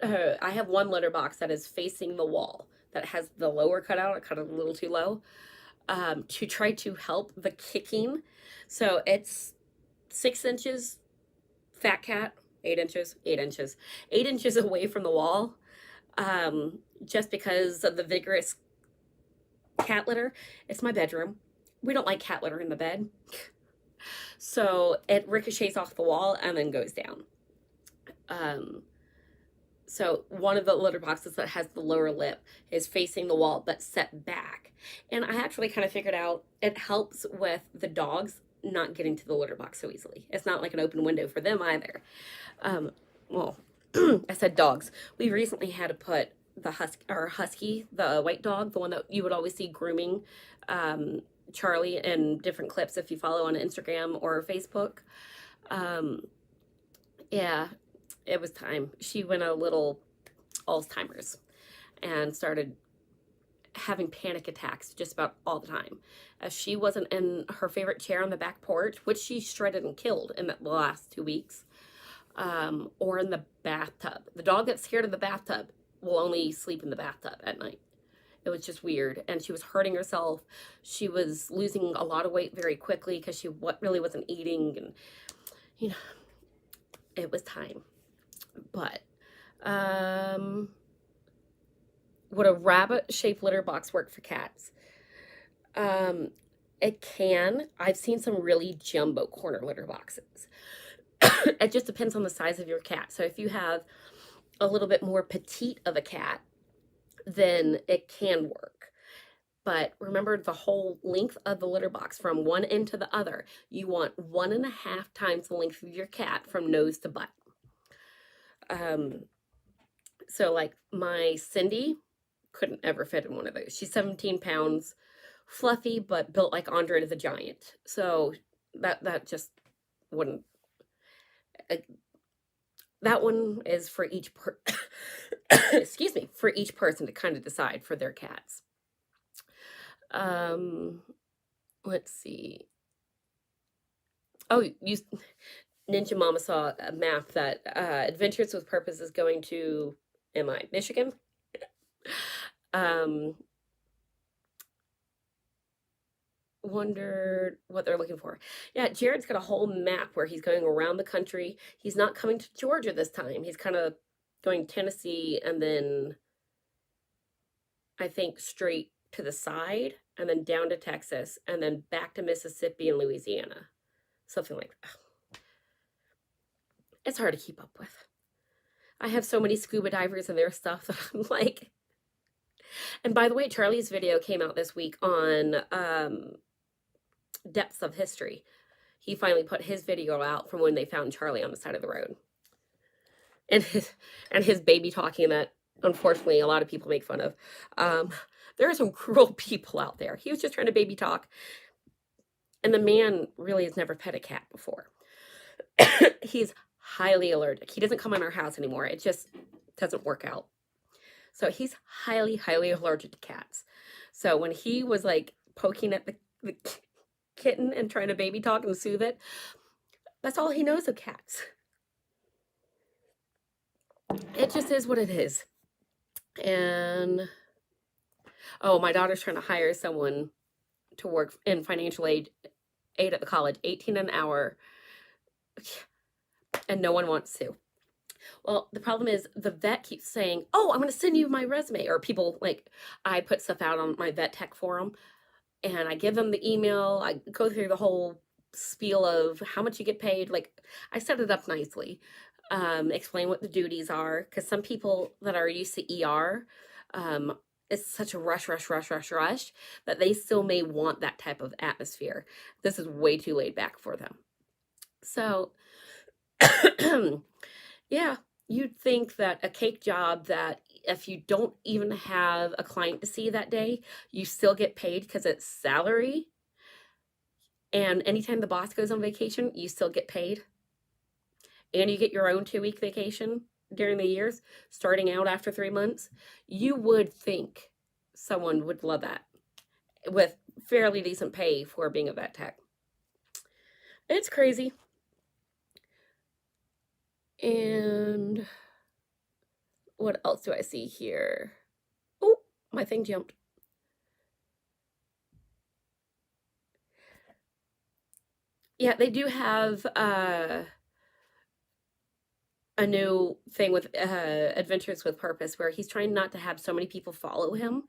I have one litter box that is facing the wall that has the lower cutout. I cut it a little too low, to try to help the kicking. So it's 6 inches, fat cat, 8 inches, 8 inches, 8 inches away from the wall, just because of the vigorous cat litter. It's my bedroom. We don't like cat litter in the bed. So it ricochets off the wall and then goes down. So one of the litter boxes that has the lower lip is facing the wall but set back. And I actually kind of figured out it helps with the dogs not getting to the litter box so easily. It's not like an open window for them either. Well, I said dogs. We recently had to put the husky, the white dog, the one that you would always see grooming Charlie in different clips if you follow on Instagram or Facebook. Yeah, it was time. She went a little Alzheimer's and started having panic attacks just about all the time. She wasn't in her favorite chair on the back porch, which she shredded and killed in the last 2 weeks, or in the bathtub. The dog that's scared of the bathtub will only sleep in the bathtub at night. It was just weird. And she was hurting herself. She was losing a lot of weight very quickly because she really wasn't eating. And, it was time. But, would a rabbit-shaped litter box work for cats? It can. I've seen some really jumbo corner litter boxes. It just depends on the size of your cat. So if you have a little bit more petite of a cat, then it can work. But remember the whole length of the litter box from one end to the other. You want 1.5 times the length of your cat from nose to butt. So like my Cindy couldn't ever fit in one of those. She's 17 pounds, fluffy, but built like Andre the Giant. So that just wouldn't. That one is for each excuse me, for each person to kind of decide for their cats. Let's see. Oh, Ninja Mama saw a map that Adventures with Purpose is going to, Michigan? Wondered what they're looking for. Yeah, Jared's got a whole map where he's going around the country. He's not coming to Georgia this time. He's kind of going Tennessee and then I think straight to the side and then down to Texas and then back to Mississippi and Louisiana. Something like that. It's hard to keep up with. I have so many scuba divers and their stuff that I'm like. And by the way, Charlie's video came out this week on depths of history. He finally put his video out from when they found Charlie on the side of the road. And his baby talking that unfortunately a lot of people make fun of. There are some cruel people out there. He was just trying to baby talk. And the man really has never pet a cat before. He's highly allergic. He doesn't come in our house anymore. It just doesn't work out. So he's highly, highly allergic to cats. So when he was like poking at the kitten and trying to baby talk and soothe it, that's all he knows of cats. it just is what it is. And oh, my daughter's trying to hire someone to work in financial aid at the college, 18 an hour, and no one wants to. Well, the problem is the vet keeps saying, "Oh, I'm going to send you my resume." Or people like, I put stuff out on my vet tech forum and I give them the email. I go through the whole spiel of how much you get paid. Like, I set it up nicely, explain what the duties are, because some people that are used to ER, um, it's such a rush that they still may want that type of atmosphere. This is way too laid back for them. So, yeah, you'd think that a cake job that if you don't even have a client to see that day, you still get paid because it's salary. And anytime the boss goes on vacation, you still get paid. And you get your own 2 week vacation during the years, starting out after 3 months. You would think someone would love that with fairly decent pay for being a vet tech. It's crazy. And what else do I see here? Oh, my thing jumped. Yeah, they do have a new thing with Adventures with Purpose where he's trying not to have so many people follow him.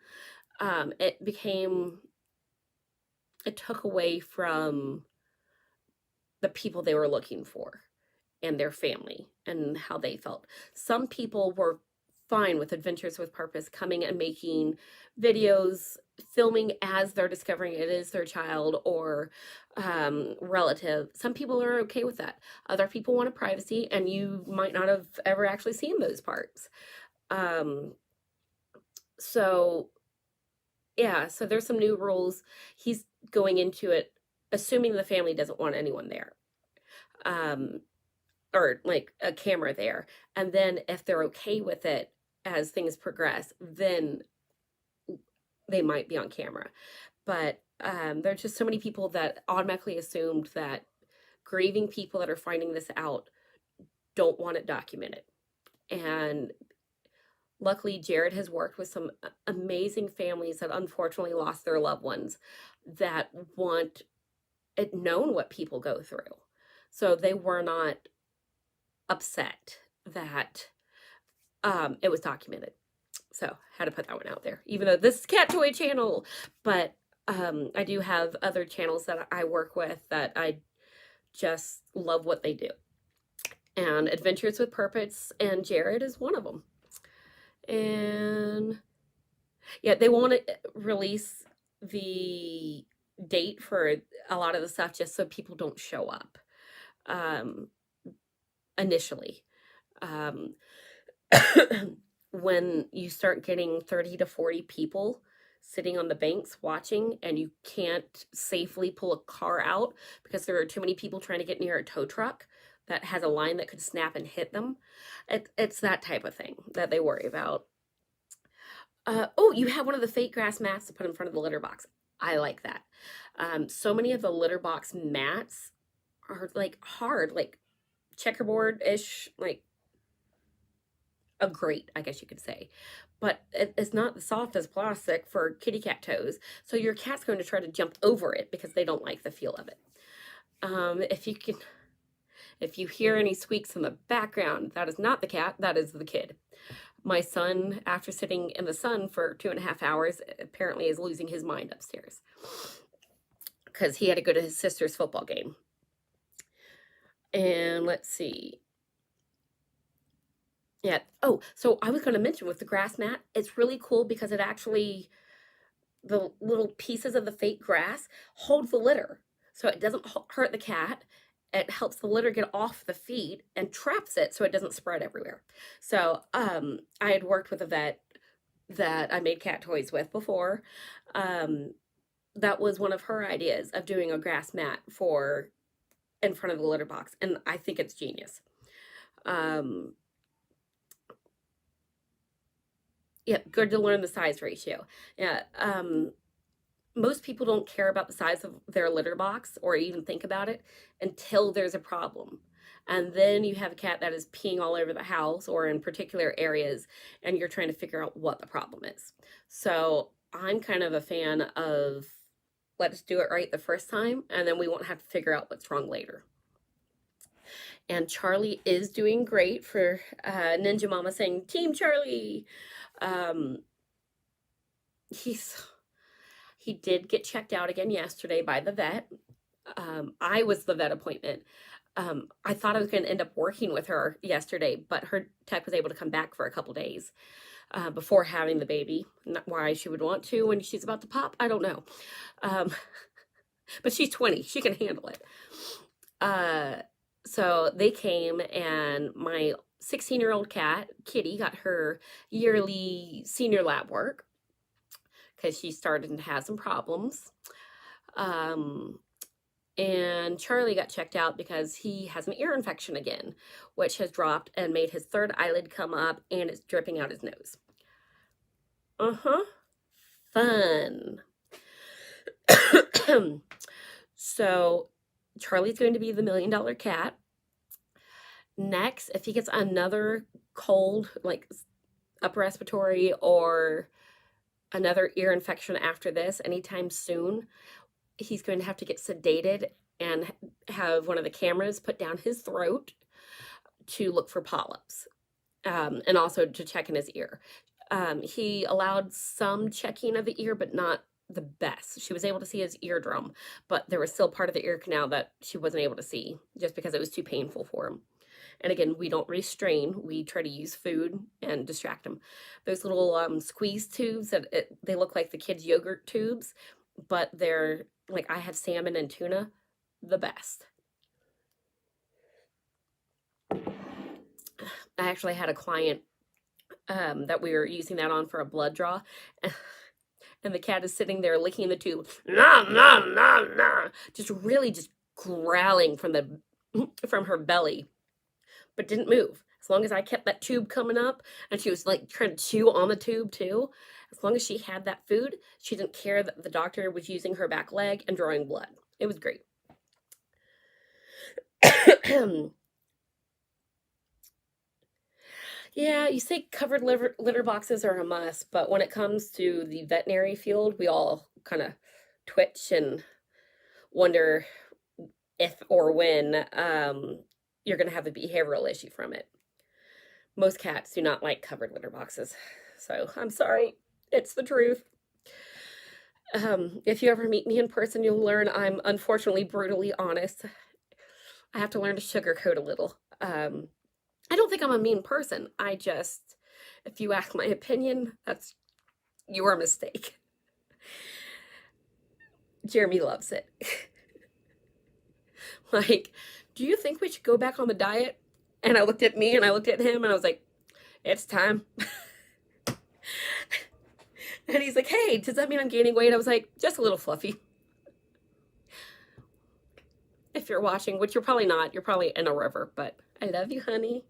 It took away from the people they were looking for and their family and how they felt. Some people were fine with Adventures with Purpose coming and making videos, filming as they're discovering it is their child or relative. Some people are okay with that. Other people want a privacy, and you might not have ever actually seen those parts. So yeah, so there's some new rules. He's going into it assuming the family doesn't want anyone there. Or like a camera there. And then if they're okay with it as things progress, then they might be on camera. But there's just so many people that automatically assumed that grieving people that are finding this out don't want it documented. And luckily, Jared has worked with some amazing families that unfortunately lost their loved ones that want it known what people go through. So they were not upset that it was documented. So had to put that one out there, even though this is Cat Toy Channel. But I do have other channels that I work with that I just love what they do. And Adventures with Purpose and Jared is one of them. And yeah, they want to release the date for a lot of the stuff just so people don't show up initially. When you start getting 30 to 40 people sitting on the banks watching and you can't safely pull a car out because there are too many people trying to get near a tow truck that has a line that could snap and hit them. It's that type of thing that they worry about. Oh, you have one of the fake grass mats to put in front of the litter box. I like that. So many of the litter box mats are like hard, like checkerboard-ish, like a grate, I guess you could say. But it's not the soft as plastic for kitty cat toes. So your cat's going to try to jump over it because they don't like the feel of it. If you hear any squeaks in the background, that is not the cat, that is the kid. My son, after sitting in the sun for 2.5 hours, apparently is losing his mind upstairs because he had to go to his sister's football game. And let's see. Yeah. Oh, so I was going to mention with the grass mat, it's really cool because it actually, the little pieces of the fake grass hold the litter. So it doesn't hurt the cat. It helps the litter get off the feet and traps it so it doesn't spread everywhere. So I had worked with a vet that I made cat toys with before. That was one of her ideas of doing a grass mat for in front of the litter box. And I think it's genius. Yeah, good to learn the size ratio. Yeah, most people don't care about the size of their litter box or even think about it until there's a problem. And then you have a cat that is peeing all over the house or in particular areas, and you're trying to figure out what the problem is. So I'm kind of a fan of let's do it right the first time, and then we won't have to figure out what's wrong later. And Charlie is doing great for Ninja Mama saying, Team Charlie. He did get checked out again yesterday by the vet. I was the vet appointment. I thought I was going to end up working with her yesterday, but her tech was able to come back for a couple days before having the baby. Not why she would want to when she's about to pop, I don't know. But she's 20. She can handle it. So they came, and my 16-year-old cat, Kitty, got her yearly senior lab work because she started to have some problems. And Charlie got checked out because he has an ear infection again, which has dropped and made his third eyelid come up, and it's dripping out his nose. Fun. So Charlie's going to be the $1 million cat. Next, if he gets another cold, like upper respiratory or another ear infection after this anytime soon, he's going to have to get sedated and have one of the cameras put down his throat to look for polyps, and also to check in his ear. He allowed some checking of the ear, but not the best. She was able to see his eardrum, but there was still part of the ear canal that she wasn't able to see just because it was too painful for him. And again, we don't restrain. We try to use food and distract him. Those little squeeze tubes, they look like the kids' yogurt tubes, but they're like, I have salmon and tuna, the best. I actually had a client that we were using that on for a blood draw, and the cat is sitting there licking the tube, nah, nah, nah, nah, just really just growling from her belly, but didn't move. As long as I kept that tube coming up, and she was like trying to chew on the tube too, as long as she had that food, she didn't care that the doctor was using her back leg and drawing blood. It was great. Yeah, you say covered litter boxes are a must, but when it comes to the veterinary field, we all kind of twitch and wonder if or when you're going to have a behavioral issue from it. Most cats do not like covered litter boxes, so I'm sorry. It's the truth. If you ever meet me in person, you'll learn I'm unfortunately brutally honest. I have to learn to sugarcoat a little. I don't think I'm a mean person. If you ask my opinion, that's your mistake. Jeremy loves it. Like, do you think we should go back on the diet? And I looked at me and I looked at him and I was like, it's time. And he's like, hey, does that mean I'm gaining weight? I was like, just a little fluffy. If you're watching, which you're probably not, you're probably in a river, but I love you, honey.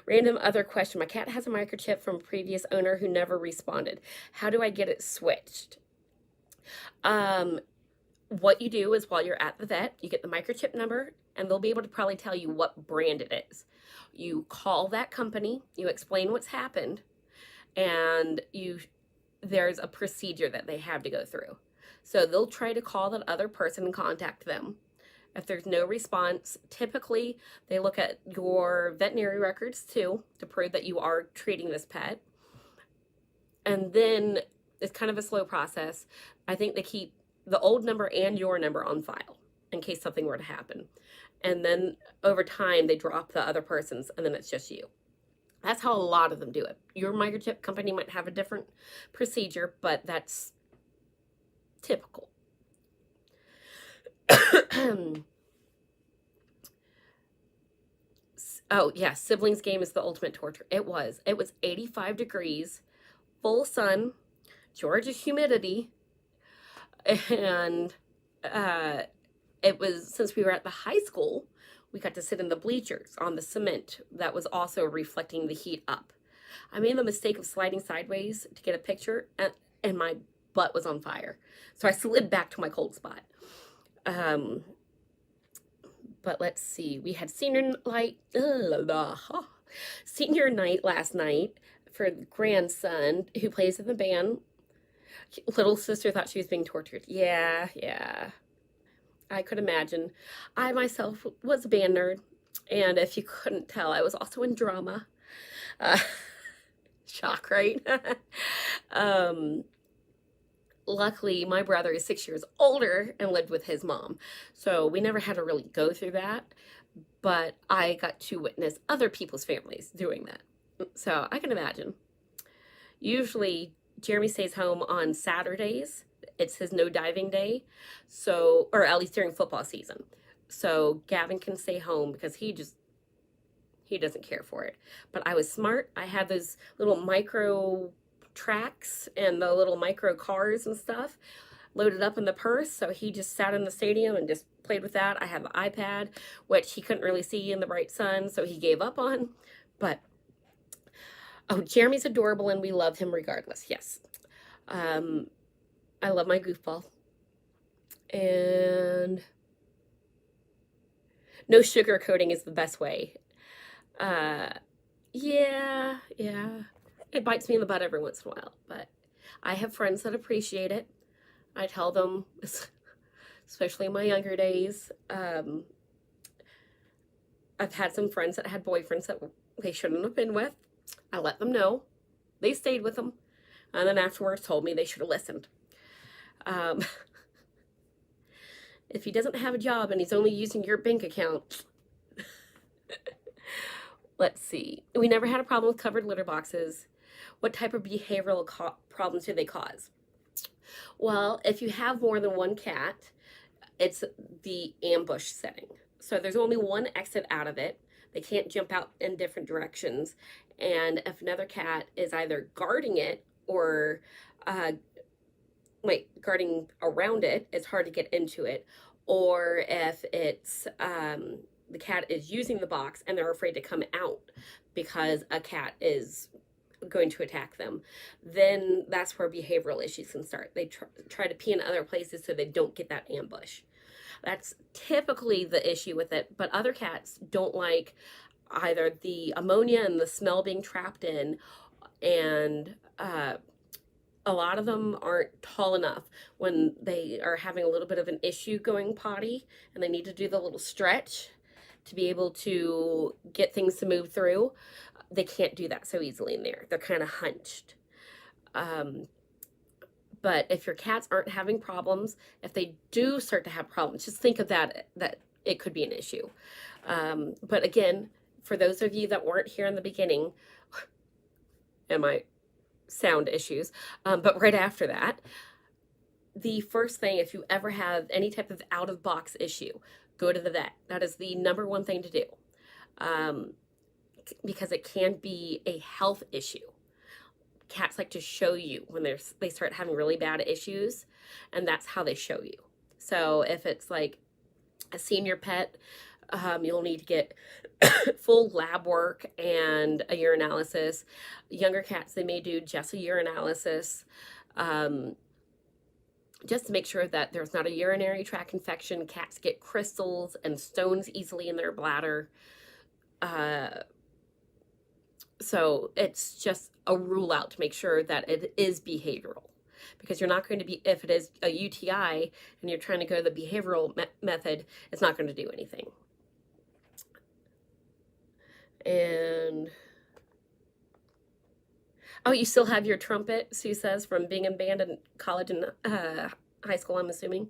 Random other question. My cat has a microchip from a previous owner who never responded. How do I get it switched? What you do is while you're at the vet, you get the microchip number, and they'll be able to probably tell you what brand it is. You call that company, you explain what's happened, and there's a procedure that they have to go through. So they'll try to call that other person and contact them. If there's no response, typically they look at your veterinary records too to prove that you are treating this pet. And then it's kind of a slow process. I think they keep the old number and your number on file in case something were to happen. And then over time they drop the other person's, and then it's just you. That's how a lot of them do it. Your microchip company might have a different procedure, but that's typical. Oh yeah, siblings game is the ultimate torture. It was 85 degrees, full sun, Georgia humidity, and it was, since we were at the high school, we got to sit in the bleachers on the cement that was also reflecting the heat up. I made the mistake of sliding sideways to get a picture, and my butt was on fire. So I slid back to my cold spot. But let's see. We had senior night last night for the grandson who plays in the band. Little sister thought she was being tortured. Yeah, yeah. I could imagine. I myself was a band nerd, and if you couldn't tell, I was also in drama. Uh, shock, right? um, Luckily, my brother is 6 years older and lived with his mom, so we never had to really go through that. But I got to witness other people's families doing that, so I can imagine. Usually, Jeremy stays home on Saturdays. It's his no diving day, so, or at least during football season. So Gavin can stay home because he doesn't care for it. But I was smart. I had those little micro tracks and the little micro cars and stuff loaded up in the purse. So he just sat in the stadium and just played with that. I had the iPad, which he couldn't really see in the bright sun, so he gave up on. But oh, Jeremy's adorable and we love him regardless. Yes. I love my goofball. And no sugar coating is the best way. Yeah. It bites me in the butt every once in a while, but I have friends that appreciate it. I tell them, especially in my younger days, I've had some friends that had boyfriends that they shouldn't have been with. I let them know. They stayed with them, and then afterwards told me they should have listened. If he doesn't have a job and he's only using your bank account, let's see. We never had a problem with covered litter boxes. What type of behavioral problems do they cause? Well, if you have more than one cat, it's the ambush setting. So there's only one exit out of it. They can't jump out in different directions. And if another cat is either guarding it or guarding around it, it's hard to get into it. Or if it's the cat is using the box and they're afraid to come out because a cat is going to attack them, then that's where behavioral issues can start. They try to pee in other places so they don't get that ambush. That's typically the issue with it, but other cats don't like either the ammonia and the smell being trapped in, and a lot of them aren't tall enough when they are having a little bit of an issue going potty and they need to do the little stretch to be able to get things to move through. They can't do that so easily in there. They're kind of hunched. But if your cats aren't having problems, if they do start to have problems, just think of that it could be an issue. But again, for those of you that weren't here in the beginning, and my sound issues, but right after that, the first thing, if you ever have any type of out-of-box issue, go to the vet. That is the number one thing to do, because it can be a health issue. Cats like to show you when they start having really bad issues, and that's how they show you. So if it's like a senior pet, you'll need to get full lab work and a urinalysis. Younger cats, they may do just a urinalysis, just to make sure that there's not a urinary tract infection. Cats get crystals and stones easily in their bladder. So it's just a rule out to make sure that it is behavioral, because you're not going to be, if it is a UTI and you're trying to go the behavioral method, it's not going to do anything. And oh, you still have your trumpet, Sue says, from being in band in college and high school, I'm assuming.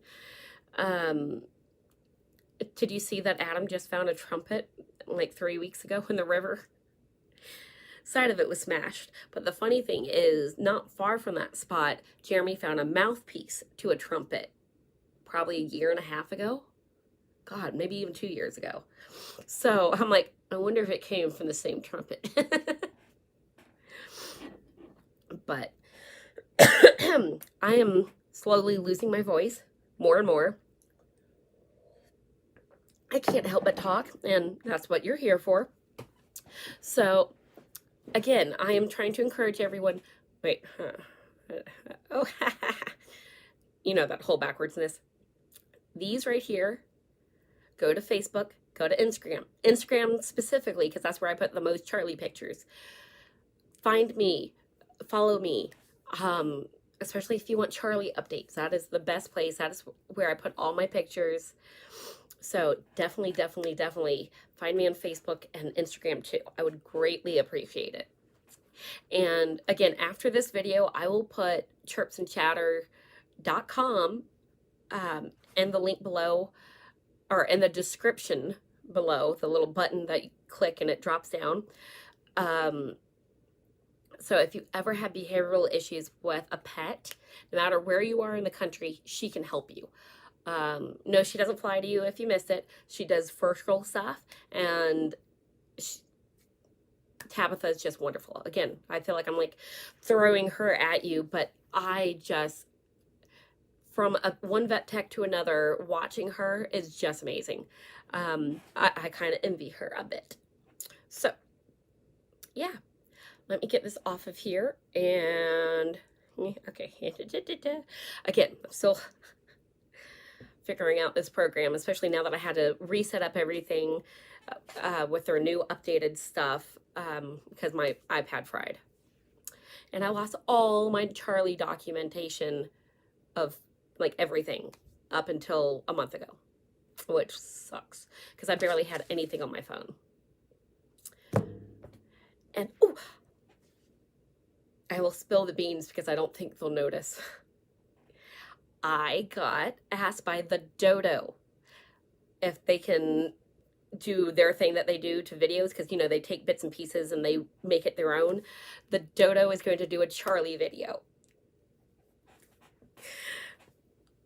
Did you see that Adam just found a trumpet like 3 weeks ago in the river? Side of it was smashed. But the funny thing is, not far from that spot, Jeremy found a mouthpiece to a trumpet probably a year and a half ago. God, maybe even 2 years ago. So I'm like, I wonder if it came from the same trumpet. But I am slowly losing my voice more and more. I can't help but talk, and that's what you're here for. So again, I am trying to encourage everyone. Wait, oh, you know that whole backwardsness. These right here, go to Facebook, go to Instagram. Instagram specifically, because that's where I put the most Charlie pictures. Find me, follow me, especially if you want Charlie updates. That is the best place. That is where I put all my pictures. So definitely find me on Facebook and Instagram too. I would greatly appreciate it. And again, after this video, I will put chirpsandchatter.com in the link below, or in the description below, the little button that you click and it drops down. So if you ever have behavioral issues with a pet, no matter where you are in the country, she can help you. No, she doesn't fly to you if you miss it. She does first roll stuff, and Tabitha is just wonderful. Again, I feel like I'm like throwing her at you, but I just, from one vet tech to another, watching her is just amazing. I kind of envy her a bit. So, yeah. Let me get this off of here, and okay. Again, I'm still figuring out this program, especially now that I had to reset up everything with their new updated stuff because my iPad fried. And I lost all my Charlie documentation of like everything up until a month ago, which sucks because I barely had anything on my phone. And oh, I will spill the beans because I don't think they'll notice. I got asked by the Dodo if they can do their thing that they do to videos, because, you know, they take bits and pieces and they make it their own. The Dodo is going to do a Charlie video.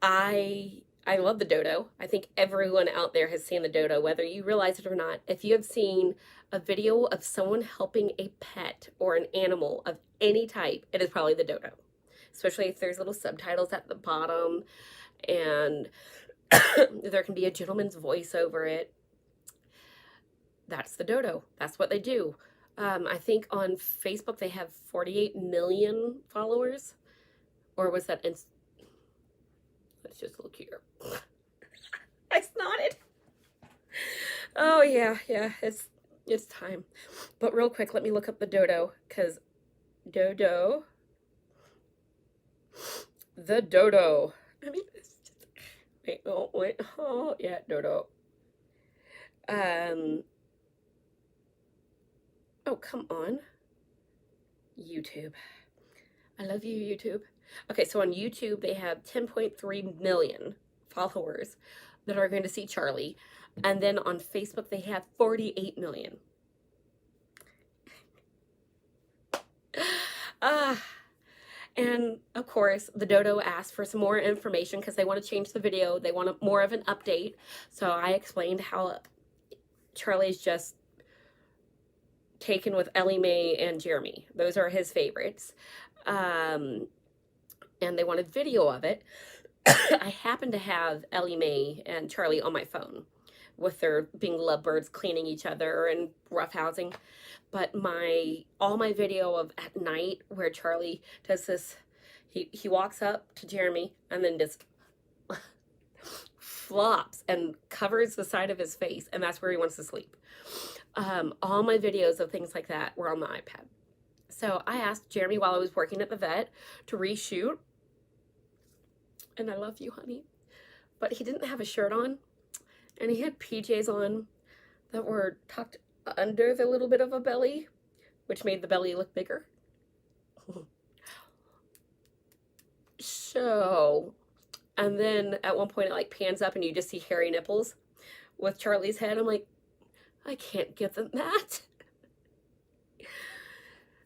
I love the Dodo. I think everyone out there has seen the Dodo, whether you realize it or not. If you have seen a video of someone helping a pet or an animal of any type, it is probably the Dodo. Especially if there's little subtitles at the bottom and there can be a gentleman's voice over it. That's the Dodo. That's what they do. I think on Facebook they have 48 million followers. Or was that let's just look here. I snotted. Oh yeah, it's time. But real quick, let me look up the Dodo, because Dodo. The Dodo. I mean, it's just, wait, oh yeah, Dodo. Oh, come on. YouTube. I love you, YouTube. Okay, so on YouTube, they have 10.3 million followers that are going to see Charlie. And then on Facebook, they have 48 million. And of course, the Dodo asked for some more information because they want to change the video. They want more of an update. So I explained how Charlie's just taken with Ellie Mae and Jeremy. Those are his favorites. And they wanted video of it. I happen to have Ellie Mae and Charlie on my phone with their being lovebirds, cleaning each other and roughhousing. But all my video of at night where Charlie does this, he walks up to Jeremy and then just flops and covers the side of his face, and that's where he wants to sleep. All my videos of things like that were on the iPad. So I asked Jeremy while I was working at the vet to reshoot. And I love you, honey. But he didn't have a shirt on. And he had PJs on that were tucked under the little bit of a belly, which made the belly look bigger. So, and then at one point it like pans up and you just see hairy nipples with Charlie's head. I'm like, I can't give them that.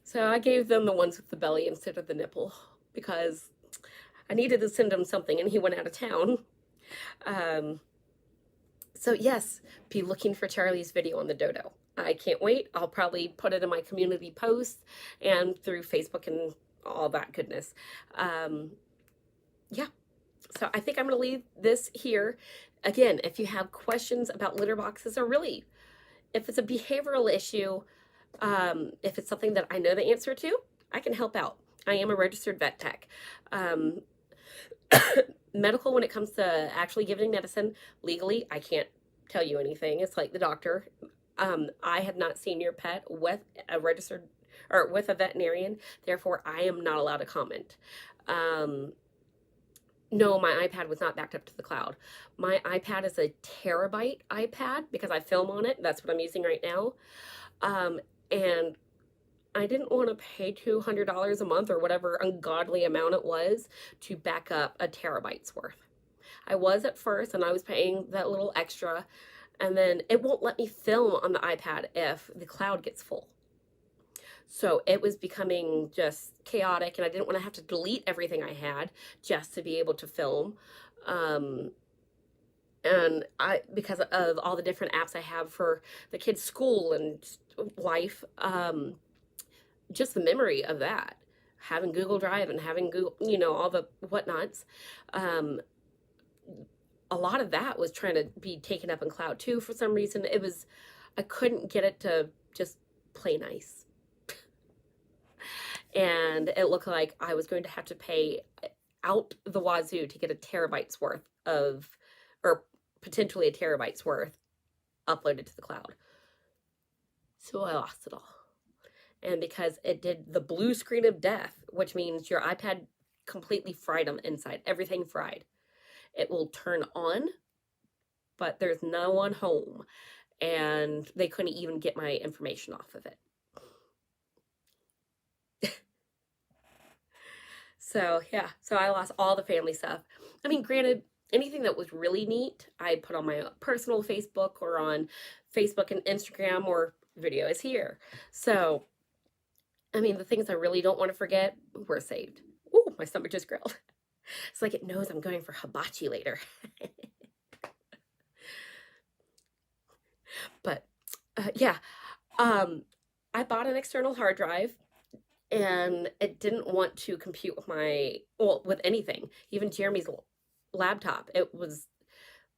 So I gave them the ones with the belly instead of the nipple because I needed to send him something and he went out of town. So yes, be looking for Charlie's video on the Dodo. I can't wait. I'll probably put it in my community post and through Facebook and all that goodness. Yeah. So I think I'm going to leave this here. Again, if you have questions about litter boxes, or really, if it's a behavioral issue, if it's something that I know the answer to, I can help out. I am a registered vet tech. Medical, when it comes to actually giving medicine, legally, I can't tell you anything. It's like the doctor. I have not seen your pet with a registered or with a veterinarian, therefore I am not allowed to comment. Um, no, my iPad was not backed up to the cloud. My iPad is a terabyte iPad because I film on it. That's what I'm using right now. And I didn't want to pay $200 a month or whatever ungodly amount it was to back up a terabyte's worth. I was at first, and I was paying that little extra, and then it won't let me film on the iPad if the cloud gets full. So it was becoming just chaotic, and I didn't want to have to delete everything I had just to be able to film. And because of all the different apps I have for the kids' school and life, just the memory of that, having Google Drive and having Google, all the whatnots, a lot of that was trying to be taken up in cloud too. For some reason, I couldn't get it to just play nice. And it looked like I was going to have to pay out the wazoo to get a terabyte's worth or potentially a terabyte's worth uploaded to the cloud. So I lost it all. And because it did the blue screen of death, which means your iPad completely fried on the inside, everything fried. It will turn on, but there's no one home, and they couldn't even get my information off of it. So yeah, so I lost all the family stuff. I mean, granted, anything that was really neat, I put on my personal Facebook or on Facebook and Instagram, or video is here. So, I mean, the things I really don't want to forget were saved. Ooh, my stomach just grilled. It's like it knows I'm going for hibachi later. But yeah, I bought an external hard drive, and it didn't want to compute with with anything, even Jeremy's laptop. It was,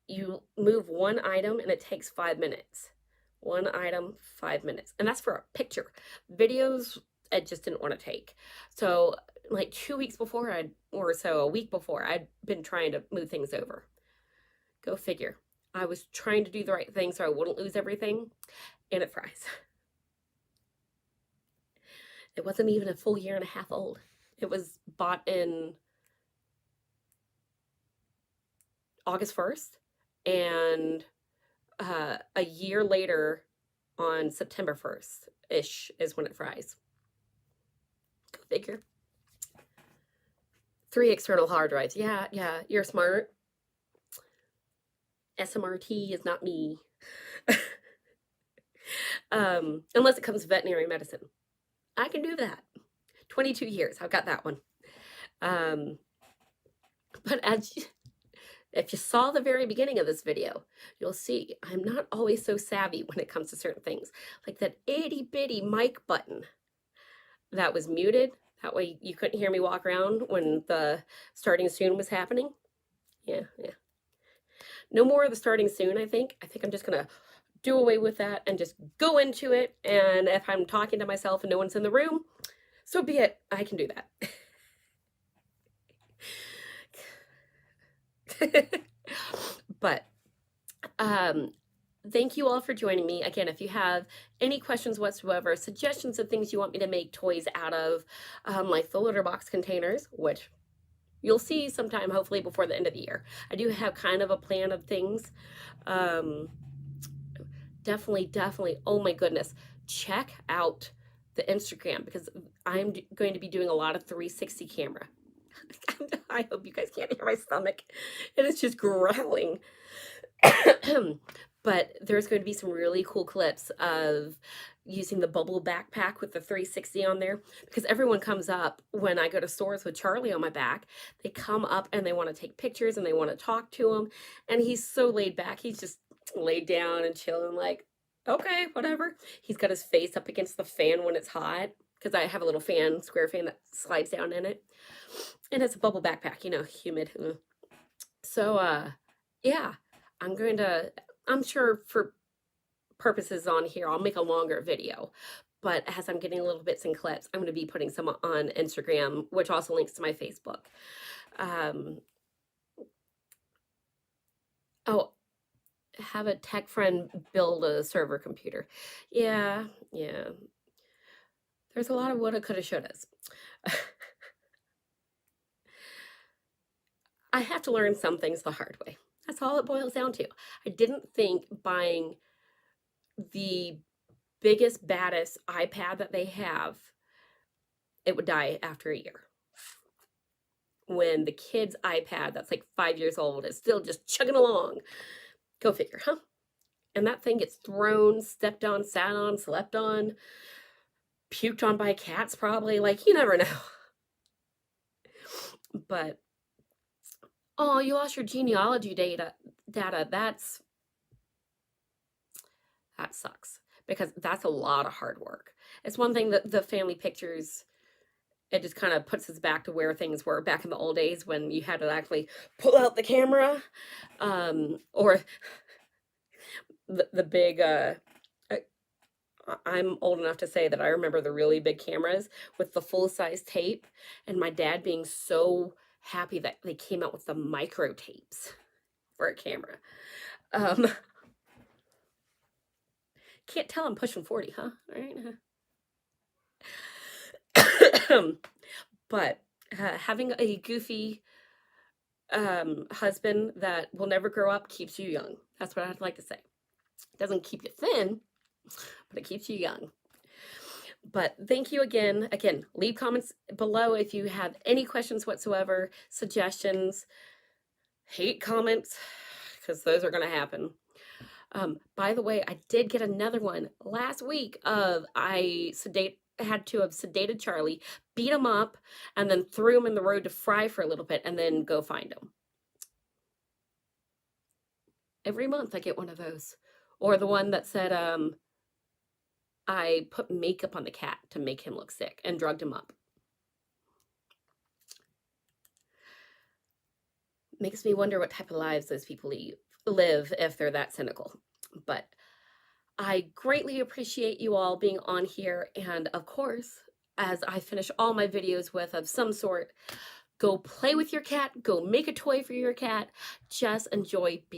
you move one item and it takes 5 minutes. One item, 5 minutes. And that's for a picture. Videos, it just didn't want to take. So like 2 weeks before a week before, I'd been trying to move things over. Go figure. I was trying to do the right thing so I wouldn't lose everything, and it fries. It wasn't even a full year and a half old. It was bought in August 1st, and a year later on September 1st-ish is when it fries. Go figure. 3 external hard drives. Yeah, you're smart. SMRT is not me. Unless it comes to veterinary medicine. I can do that. 22 years, I've got that one. But if you saw the very beginning of this video, you'll see I'm not always so savvy when it comes to certain things. Like that itty bitty mic button that was muted. That way you couldn't hear me walk around when the starting soon was happening. Yeah. No more of the starting soon, I think. I think I'm just going to do away with that and just go into it. And if I'm talking to myself and no one's in the room, so be it. I can do that. But thank you all for joining me. Again, if you have any questions whatsoever, suggestions of things you want me to make toys out of, like the litter box containers, which you'll see sometime, hopefully before the end of the year. I do have kind of a plan of things. Definitely, oh my goodness, check out the Instagram, because I'm going to be doing a lot of 360 camera. I hope you guys can't hear my stomach. It is just growling. But there's going to be some really cool clips of using the bubble backpack with the 360 on there, because everyone comes up when I go to stores with Charlie on my back. They come up and they want to take pictures and they want to talk to him, and he's so laid back. He's just laid down and chilling, like, okay, whatever. He's got his face up against the fan when it's hot, because I have a little fan, square fan that slides down in it, and it's a bubble backpack, humid. So yeah, I'm sure for purposes on here, I'll make a longer video, but as I'm getting little bits and clips, I'm going to be putting some on Instagram, which also links to my Facebook. Oh, have a tech friend build a server computer. Yeah, yeah. There's a lot of woulda, coulda, shouldas. I have to learn some things the hard way. That's all it boils down to. I didn't think buying the biggest, baddest iPad that they have, it would die after a year. When the kid's iPad that's like 5 years old is still just chugging along. Go figure, huh? And that thing gets thrown, stepped on, sat on, slept on, puked on by cats probably. Like, you never know. But, oh, you lost your genealogy data. That sucks, because that's a lot of hard work. It's one thing that the family pictures, it just kind of puts us back to where things were back in the old days when you had to actually pull out the camera, or the big, I'm old enough to say that I remember the really big cameras with the full-size tape, and my dad being so happy that they came out with the micro tapes for a camera. Can't tell I'm pushing 40, huh? All right. But having a goofy husband that will never grow up keeps you young. That's what I'd like to say. It doesn't keep you thin, but it keeps you young. But thank you again. Again, leave comments below if you have any questions whatsoever, suggestions, hate comments, because those are going to happen. By the way, I did get another one last week of I had to have sedated Charlie, beat him up, and then threw him in the road to fry for a little bit, and then go find him. Every month I get one of those. Or the one that said, I put makeup on the cat to make him look sick and drugged him up. Makes me wonder what type of lives those people live if they're that cynical. But I greatly appreciate you all being on here. And of course, as I finish all my videos with of some sort, go play with your cat, go make a toy for your cat, just enjoy being